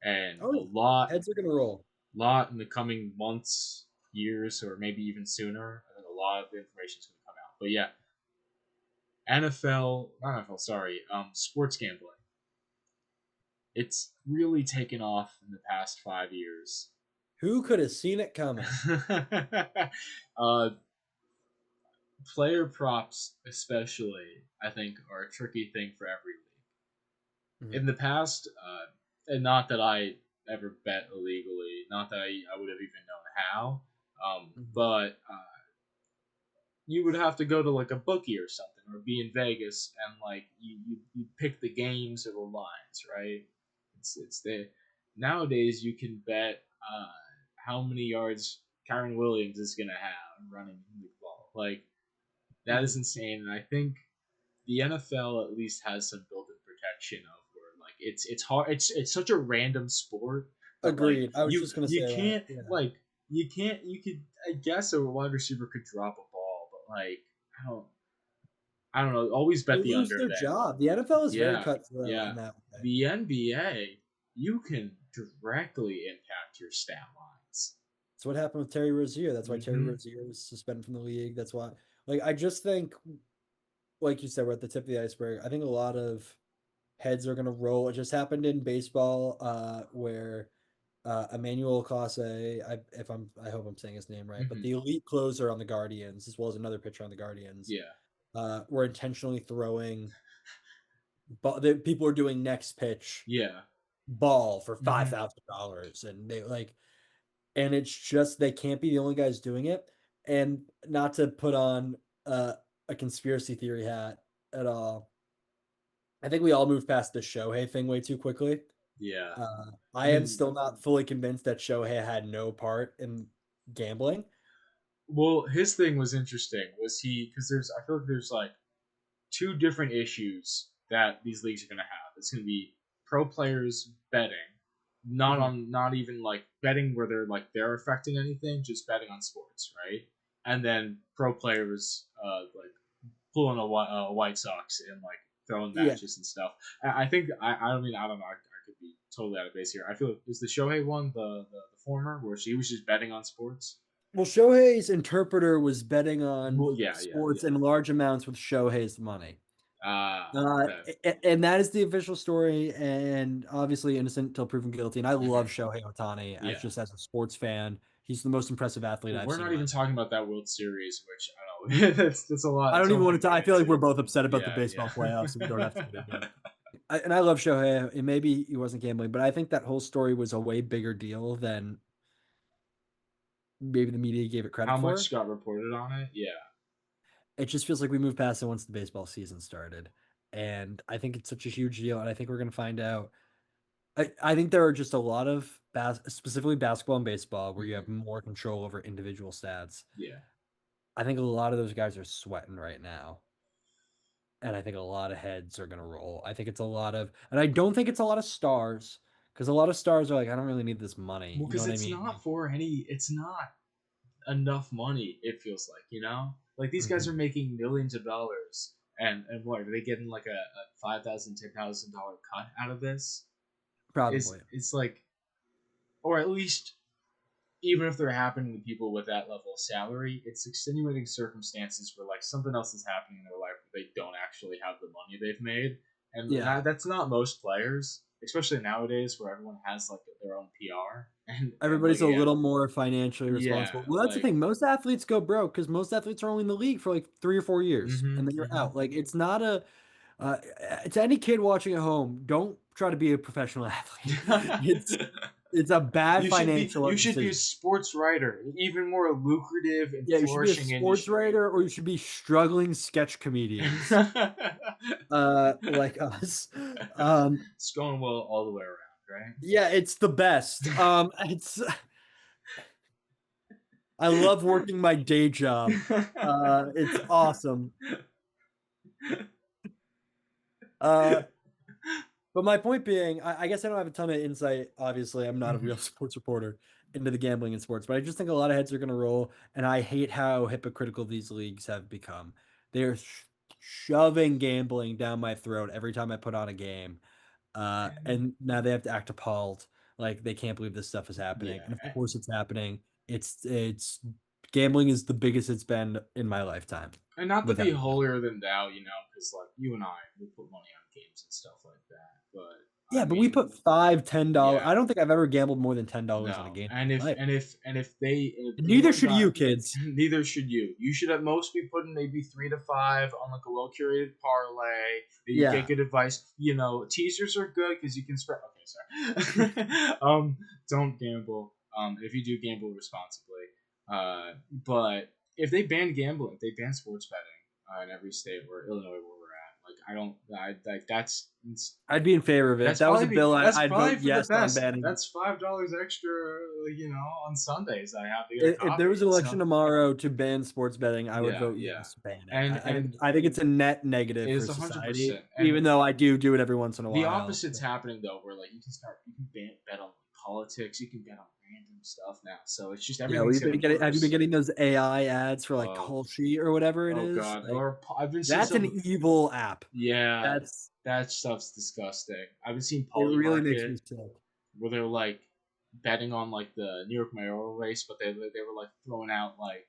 and Oh a yeah, lot heads are gonna roll. lot in the coming months, years, or maybe even sooner. I think a lot of the information is going to come out. But yeah, NFL, not NFL, sorry, sports gambling. It's really taken off in the past 5 years. Who could have seen it coming? uh, player props, especially, I think, are a tricky thing for every league. Mhm, In the past, and not that I ever bet illegally, not that I would have even known how, mhm. but you would have to go to like a bookie or something, or be in Vegas, and like you pick the games or the lines, right? It's the nowadays you can bet how many yards Kyron Williams is gonna have running the ball. Like that is Mhm. insane, and I think the NFL at least has some built-in protection of where like it's hard. It's such a random sport, but like Agreed. I was just gonna you say that. can't Yeah, like you could I guess a wide receiver could drop a ball, but like I don't I don't know. Always they bet the lose under their there. job. The NFL is very Yeah, cutthroat yeah. in that way. The NBA, you can directly impact your stat lines. That's what happened with Terry Rozier. That's why Terry Mm-hmm. Rozier was suspended from the league. That's why, like, I just think, like you said, we're at the tip of the iceberg. I think a lot of heads are gonna roll. It just happened in baseball, where Emmanuel Clase, I hope I'm saying his name right, but Mm-hmm. the elite closer on the Guardians, as well as another pitcher on the Guardians, Yeah, were intentionally throwing. But the people are doing next pitch yeah. ball for five Mm-hmm. thousand dollars, and they like, and it's just they can't be the only guys doing it. And not to put on a conspiracy theory hat at all, I think we all moved past the Shohei thing way too quickly. Yeah. I am And still not fully convinced that Shohei had no part in gambling. well, his thing was interesting. Was he because there's I feel like there's like two different issues that these leagues are going to have. It's going to be pro players betting, Mhm. not even like betting where they're affecting anything, just betting on sports, right? And then pro players like pulling a White Sox and like throwing Yeah. matches and stuff. I think I mean I don't know. I could be totally out of base here. I feel is the Shohei one the former where she was just betting on sports. Well, Shohei's interpreter was betting on Well, yeah, yeah, sports yeah. in large amounts with Shohei's money. Okay. And that is the official story, and obviously innocent until proven guilty. And I love Mm-hmm. Shohei Ohtani as Yeah. just as a sports fan. He's the most impressive athlete Well, I've we're seen not in my even life. talking about that World Series, which I don't know. That's a lot. I It's don't a even lot want to to talk. get I feel like into. we're both upset about the Yeah, baseball playoffs, so we don't have to get into it. yeah. And I love Shohei, and maybe he wasn't gambling, but I think that whole story was a way bigger deal than maybe the media gave it How credit for. much got reported on it? Yeah. It just feels like we moved past it once the baseball season started. And I think it's such a huge deal. And I think we're going to find out. I think there are just a lot of specifically basketball and baseball where you Hmm. have more control over individual stats. Yeah. I think a lot of those guys are sweating right now. And I think a lot of heads are going to roll. I think it's a lot of, and I don't think it's a lot of stars because a lot of stars are like, I don't really need this money. Well, You know because what I mean? Like, it's not enough money. It feels like, like these guys are mhm, making millions of dollars, and what are they getting, like a $5,000, $10,000 cut out of this? Is probably. it's like, or at least even if they're happening with people with that level of salary, it's extenuating circumstances where like something else is happening in their life where they don't actually have the money they've made, and Yeah. that's not most players, especially nowadays where everyone has like their own PR and like Everybody's a yeah, little more financially yeah, responsible. Well, that's the like thing. Most athletes go broke because most athletes are only in the league for like 3 or 4 years, mm-hmm, and then you're mm-hmm. out. Like it's not a uh, to any kid watching at home. Don't try to be a professional athlete. It's it's a bad financial You should be a decision. sports writer, even more lucrative and Yeah, you should be a flourishing sports industry. writer or you should be struggling sketch comedians, like us. It's going well all the way around, Yeah, it's the best. It's I love working my day job. It's awesome. Uh, but my point being, I guess I don't have a ton of insight. Obviously, I'm not a real sports reporter into the gambling in sports, but I just think a lot of heads are going to roll, and I hate how hypocritical these leagues have become. They're shoving gambling down my throat every time I put on a game. And now they have to act appalled, like they can't believe this stuff is happening. And of Yeah, course, it's happening. It's gambling is the biggest it's been in my lifetime, and not to be without a doubt. holier than thou, because like you and I, we put money on games and stuff like that. But I Yeah, but we mean, put $5, $10. yeah, I don't think I've ever gambled more than $10 on a no. game And in my life. if Neither anyone should got, you, kids. neither should you. You should at most be putting maybe 3 to 5 on like a well curated parlay. That you get Yeah. good advice. Teasers are good because you can spread. Okay, sorry. Don't gamble. If you do, gamble responsibly. But if they ban gambling, if they ban sports betting in every state where Illinois, where we're at, like I don't, I like I'd be in favor of it. If that was a bill, that's I'd vote probably for the yes on best. banning. That's $5 extra, on Sundays. I have to get a If there coffee. was an election So tomorrow to ban sports betting, I would yeah, vote yeah, yes, ban it. and I think it's a net negative it for is 100%. society, And even though I do it every once in a the while. opposite's happening though, where like you can bet on politics, you can bet on random stuff now. So it's just Yeah, everything's getting have you been worse. getting those AI ads for like Oh, Call Sheet or whatever it oh is? God. Like I've been seeing that's an some. evil app. Yeah, That's that stuff's disgusting. I've been seeing it really makes Polymarket me sick. where they're like betting on like the New York mayoral race, but they were like throwing out like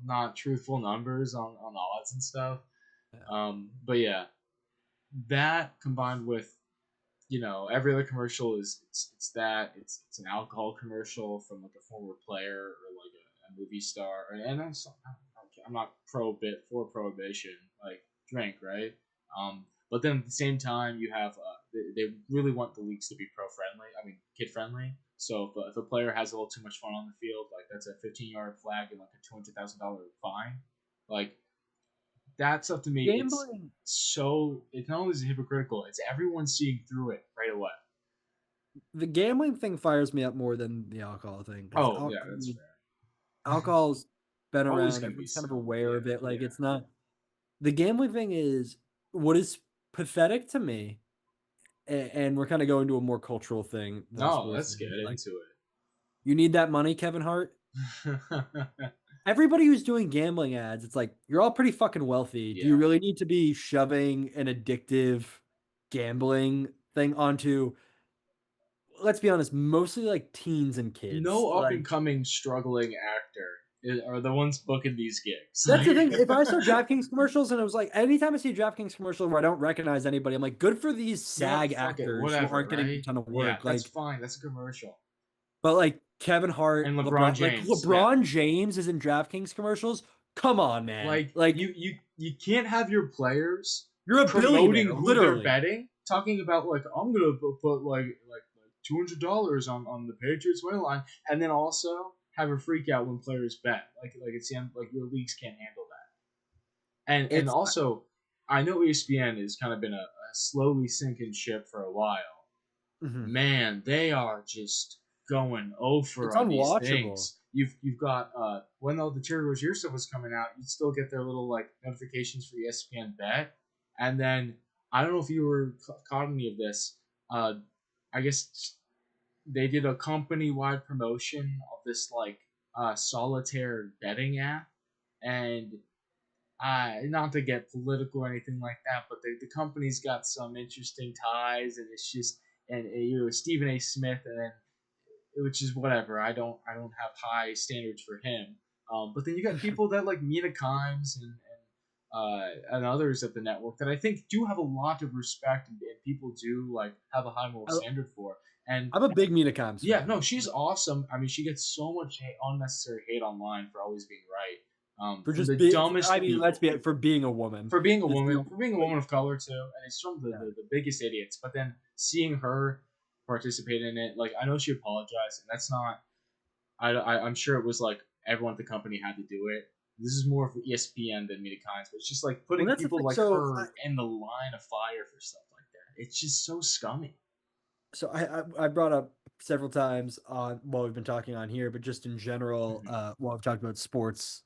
not truthful numbers on odds and stuff. Yeah. But yeah, that combined with every other commercial is it's that it's an alcohol commercial from like a former player or like a movie star, and I'm not for prohibition, like drink, right? But then at the same time you have they really want the leagues to be pro friendly, I mean kid friendly. So if a player has a little too much fun on the field, like that's a 15-yard flag and like a $200,000 fine. Like that stuff to me, Gambling. it's not only is it hypocritical, it's everyone seeing through it right away. The gambling thing fires me up more than the alcohol thing because Oh yeah, that's fair. alcohol's been Always around. gonna be Everyone's kind of some, aware of yeah, it. Like yeah. it's not the gambling thing is what is pathetic to me, and we're kind of going to a more cultural thing than a No, sports let's thing. get Like into you need that money, Kevin Hart. it. Everybody who's doing gambling ads, it's like you're all pretty fucking wealthy. Do you Yeah, really need to be shoving an addictive gambling thing onto, let's be honest, mostly like teens and kids? no up and Like coming struggling actor are the ones booking these gigs. that's the thing. If I saw DraftKings commercials and it was like anytime I see a DraftKings commercial where I don't recognize anybody, I'm like, good for these You know what? SAG Fuck it, actors who whatever, aren't getting a right? ton of Yeah, work. that's Like, fine. That's a commercial. but like Kevin Hart, And LeBron James, yeah. LeBron James is in DraftKings commercials. Come on, man. Like Like you can't have your players you're a promoting billionaire, who they're literally. betting, talking about like I'm gonna put like $200 on the Patriots money line, and then also have a freak out when players bet. Like it's like your leagues can't handle that. And It's also, I know ESPN has kind of been a slowly sinking ship for a while. mhm. Man, they are just going over It's on these unwatchable. things. You've got when all the Terry Rozier stuff was coming out, you'd still get their little like notifications for ESPN Bet, and then I don't know if you were caught any of this. I guess they did a company wide promotion of this like solitaire betting app, and not to get political or anything like that, but the company's got some interesting ties, and it's just and you know Stephen A. Smith, and then which is whatever. I don't have high standards for him. But then you got people that like Mina Kimes and others at the network that I think do have a lot of respect, and people do like have a high moral I, standard for. And I'm a big Mina Kimes yeah, fan. no, she's awesome. I mean, she gets so much unnecessary hate online for always being right. For From just the being, I dumbest mean, let's people, be for being a woman. for being a That's woman, the for being a like, woman of color too, and it's from yeah. the biggest idiots. But then seeing her participate in it, like I know she apologized, and that's not. I'm sure it was like everyone at the company had to do it. This is more for ESPN than Media Kinds, but it's just like Well, putting that's the people thing. like her in the line of fire for stuff like that. It's just so scummy. I brought up several times on while we've been talking on here, but just in general, Hmm. while I've talked about sports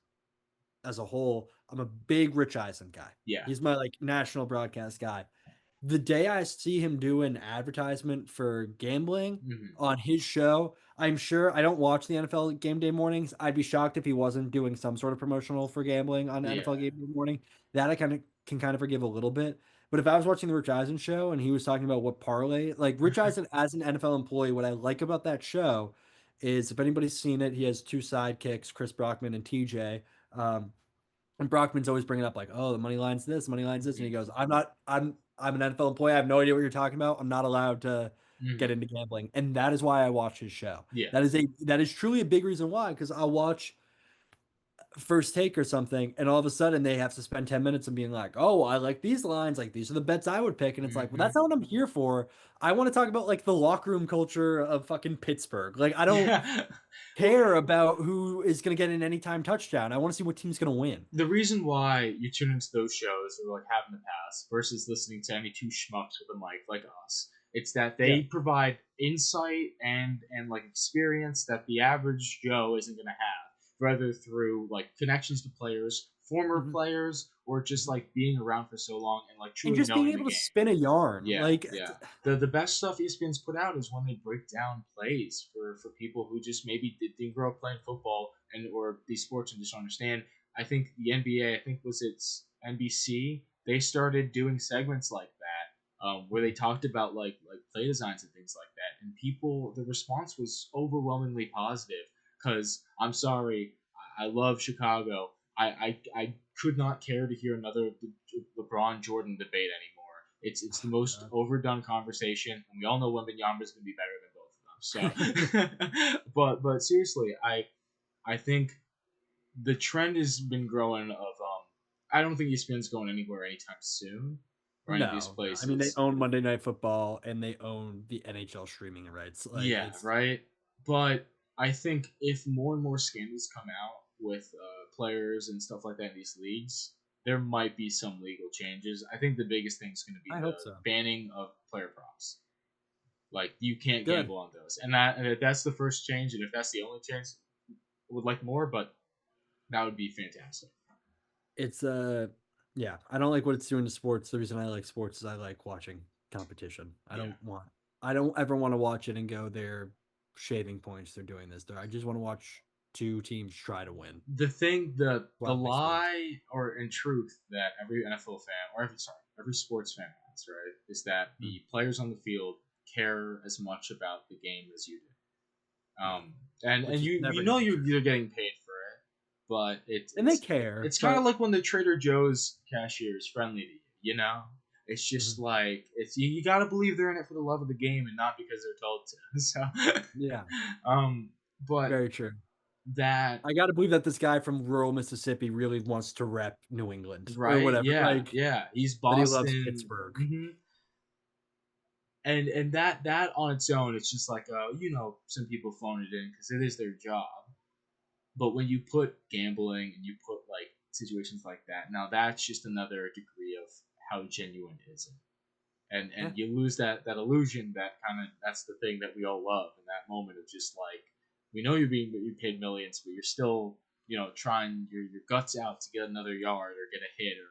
as a whole, I'm a big Rich Eisen guy. Yeah. He's my like national broadcast guy. The day I see him do an advertisement for gambling Hmm. on his show, I'm sure I don't watch the NFL game day mornings. I'd be shocked if he wasn't doing some sort of promotional for gambling on NFL Yeah. game day morning. That I kind of forgive a little bit. But if I was watching the Rich Eisen show and he was talking about what parlay, like Rich Eisen as an NFL employee, what I like about that show is if anybody's seen it, he has two sidekicks, Chris Brockman and TJ. Um, and Brockman's always bringing up like, oh, the money line's this, money line's this, and he Hmm. goes, I'm an NFL employee. I have no idea what you're talking about. I'm not allowed to get Hmm. into gambling, and that is why I watch his show. Yeah. That is truly a big reason why, because I'll watch First Take or something, and all of a sudden they have to spend 10 minutes and being like, oh, I like these lines, like these are the bets I would pick, and it's like, well, Hmm. that's not what I'm here for. I want to talk about like the locker room culture of fucking Pittsburgh. Like I don't Yeah. Well, care about who is going to get an anytime touchdown. I want to see what team's going to win. the reason why you tune into those shows or like have in the past versus listening to any two schmucks with a mic like us, it's that Yeah. they provide insight and like experience that the average Joe isn't going to have, whether through like connections to players, former Mhm. players, or just like being around for so long and like And truly just being knowing the able to game. spin a yarn. Yeah, Like, yeah. The best stuff ESPN's put out is when they break down plays for people who just maybe didn't grow up playing football and or these sports and just don't understand. I think the NBA, I think was it's NBC, they started doing segments like that where they talked about like play designs and things like that, and people the response was overwhelmingly positive. Because I'm sorry, I love Chicago. I could not care to hear another LeBron Jordan debate anymore. It's the most overdone conversation, and we all know Wembanyama is going to be better than both of them. So, but seriously, I think the trend has been growing of I don't think ESPN's going anywhere anytime soon or any of these no, no. I mean, they places. own Monday Night Football and they own the NHL streaming rights. Like, Yeah, it's right. But I think if more and more scandals come out with players and stuff like that in these leagues, there might be some legal changes. I think the biggest thing is going to be I the hope so. banning of player props. Like you can't Good. gamble on those, and if that's the first change, and if that's the only change, I would like more, but that would be fantastic. It's yeah, I don't like what it's doing to sports. The reason I like sports is I like watching competition. Yeah. I don't ever want to watch it and go, they're shaving points, they're doing this. I just want to watch two teams try to win. The thing, the Well, like sports. lie, or in truth, that every NFL fan, or every sports fan has, right, is that Mm, the players on the field care as much about the game as you do. yeah. And Which is you never know gonna be true. you're getting paid for it, but And they care, it's kind of but like when the Trader Joe's cashier is friendly to you. You know, it's just mhm, like it's you got to believe they're in it for the love of the game and not because they're told to. So, yeah, um, but very true. that I got to believe that this guy from rural Mississippi really wants to rep New England or right, whatever. yeah, Like yeah, he's that he loves Boston. Pittsburgh. And that on its own, it's just like some people phone it in because it is their job. But when you put gambling and you put like situations like that, now that's just another degree of how genuine is it, Yeah. and you lose that illusion that kind of that's the thing that we all love in that moment of just like we know you paid millions, but you're still trying your guts out to get another yard or get a hit or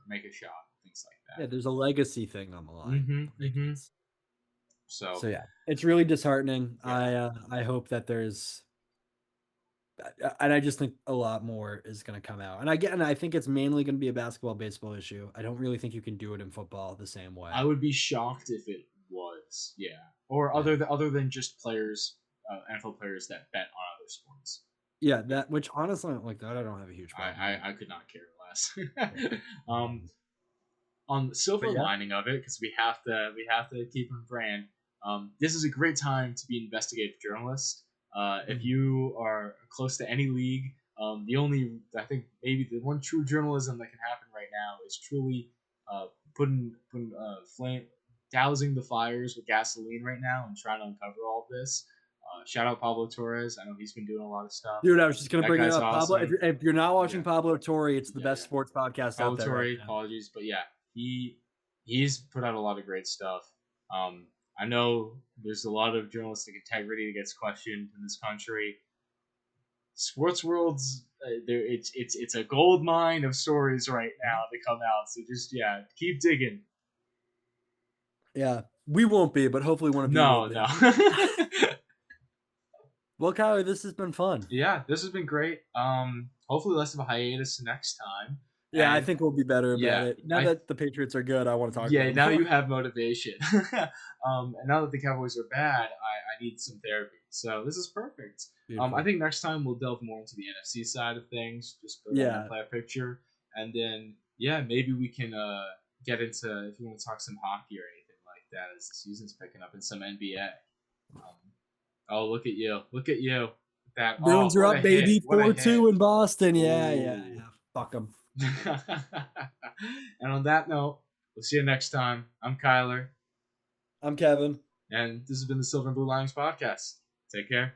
make a shot, things like Yeah, that. there's a legacy thing on the line Mm-hmm. like Mm-hmm. it's So So yeah, it's really disheartening. yeah, I hope that there's and I just think a lot more is going to come out. And I think it's mainly going to be a basketball baseball issue. I don't really think you can do it in football the same way. I would be shocked if it was. Yeah, or Yeah. other than just players, NFL players that bet on other sports. Yeah, Yeah, that which honestly like that I don't have a huge I problem with. I, I could not care less. Um, On the but silver yeah. lining of it, because we have to keep in brand. This is a great time to be an investigative journalist. If Mhm. you are close to any league, the only I think maybe the one true journalism that can happen right now is truly putting flame dousing the fires with gasoline right now and trying to uncover all of this. Shout out Pablo Torres. I know he's been doing a lot of stuff. Dude, I was just gonna That bring it guy's up. Pablo, awesome. if you're not watching Yeah, Pablo Torre, it's the yeah, best yeah. sports podcast out Pablo there right Torre, now. apologies, but yeah, he's put out a lot of great stuff. I know there's a lot of journalistic integrity that gets questioned in this country. Sports world's there. It's a gold mine of stories right now that come out. So just yeah, keep digging. Yeah, we won't be, but hopefully one of you will No, be. no. Well, Kyler, this has been fun. Yeah, this has been great. Hopefully less of a hiatus next time. Yeah, I And think we'll be better about yeah, it. Now I that the Patriots are good, I want to talk about yeah, them now you more. have motivation. And now that the Cowboys are bad, I need some therapy. So this is perfect. I Beautiful. think next time we'll delve more into the NFC side of things, just build out my Yeah, player picture, and then yeah, maybe we can get into if you want to talk some hockey or anything like that as the season's picking up, and some NBA. Um, oh, look at you, that oh, Bruins are what a up, hit, baby, what a hit! 4-2 in Boston. Yeah, yeah, Ooh. yeah. Fuck them. And on that note, we'll see you next time. I'm Kyler, I'm Kevin. and this has been the Silver and Blue Lions podcast. Take care.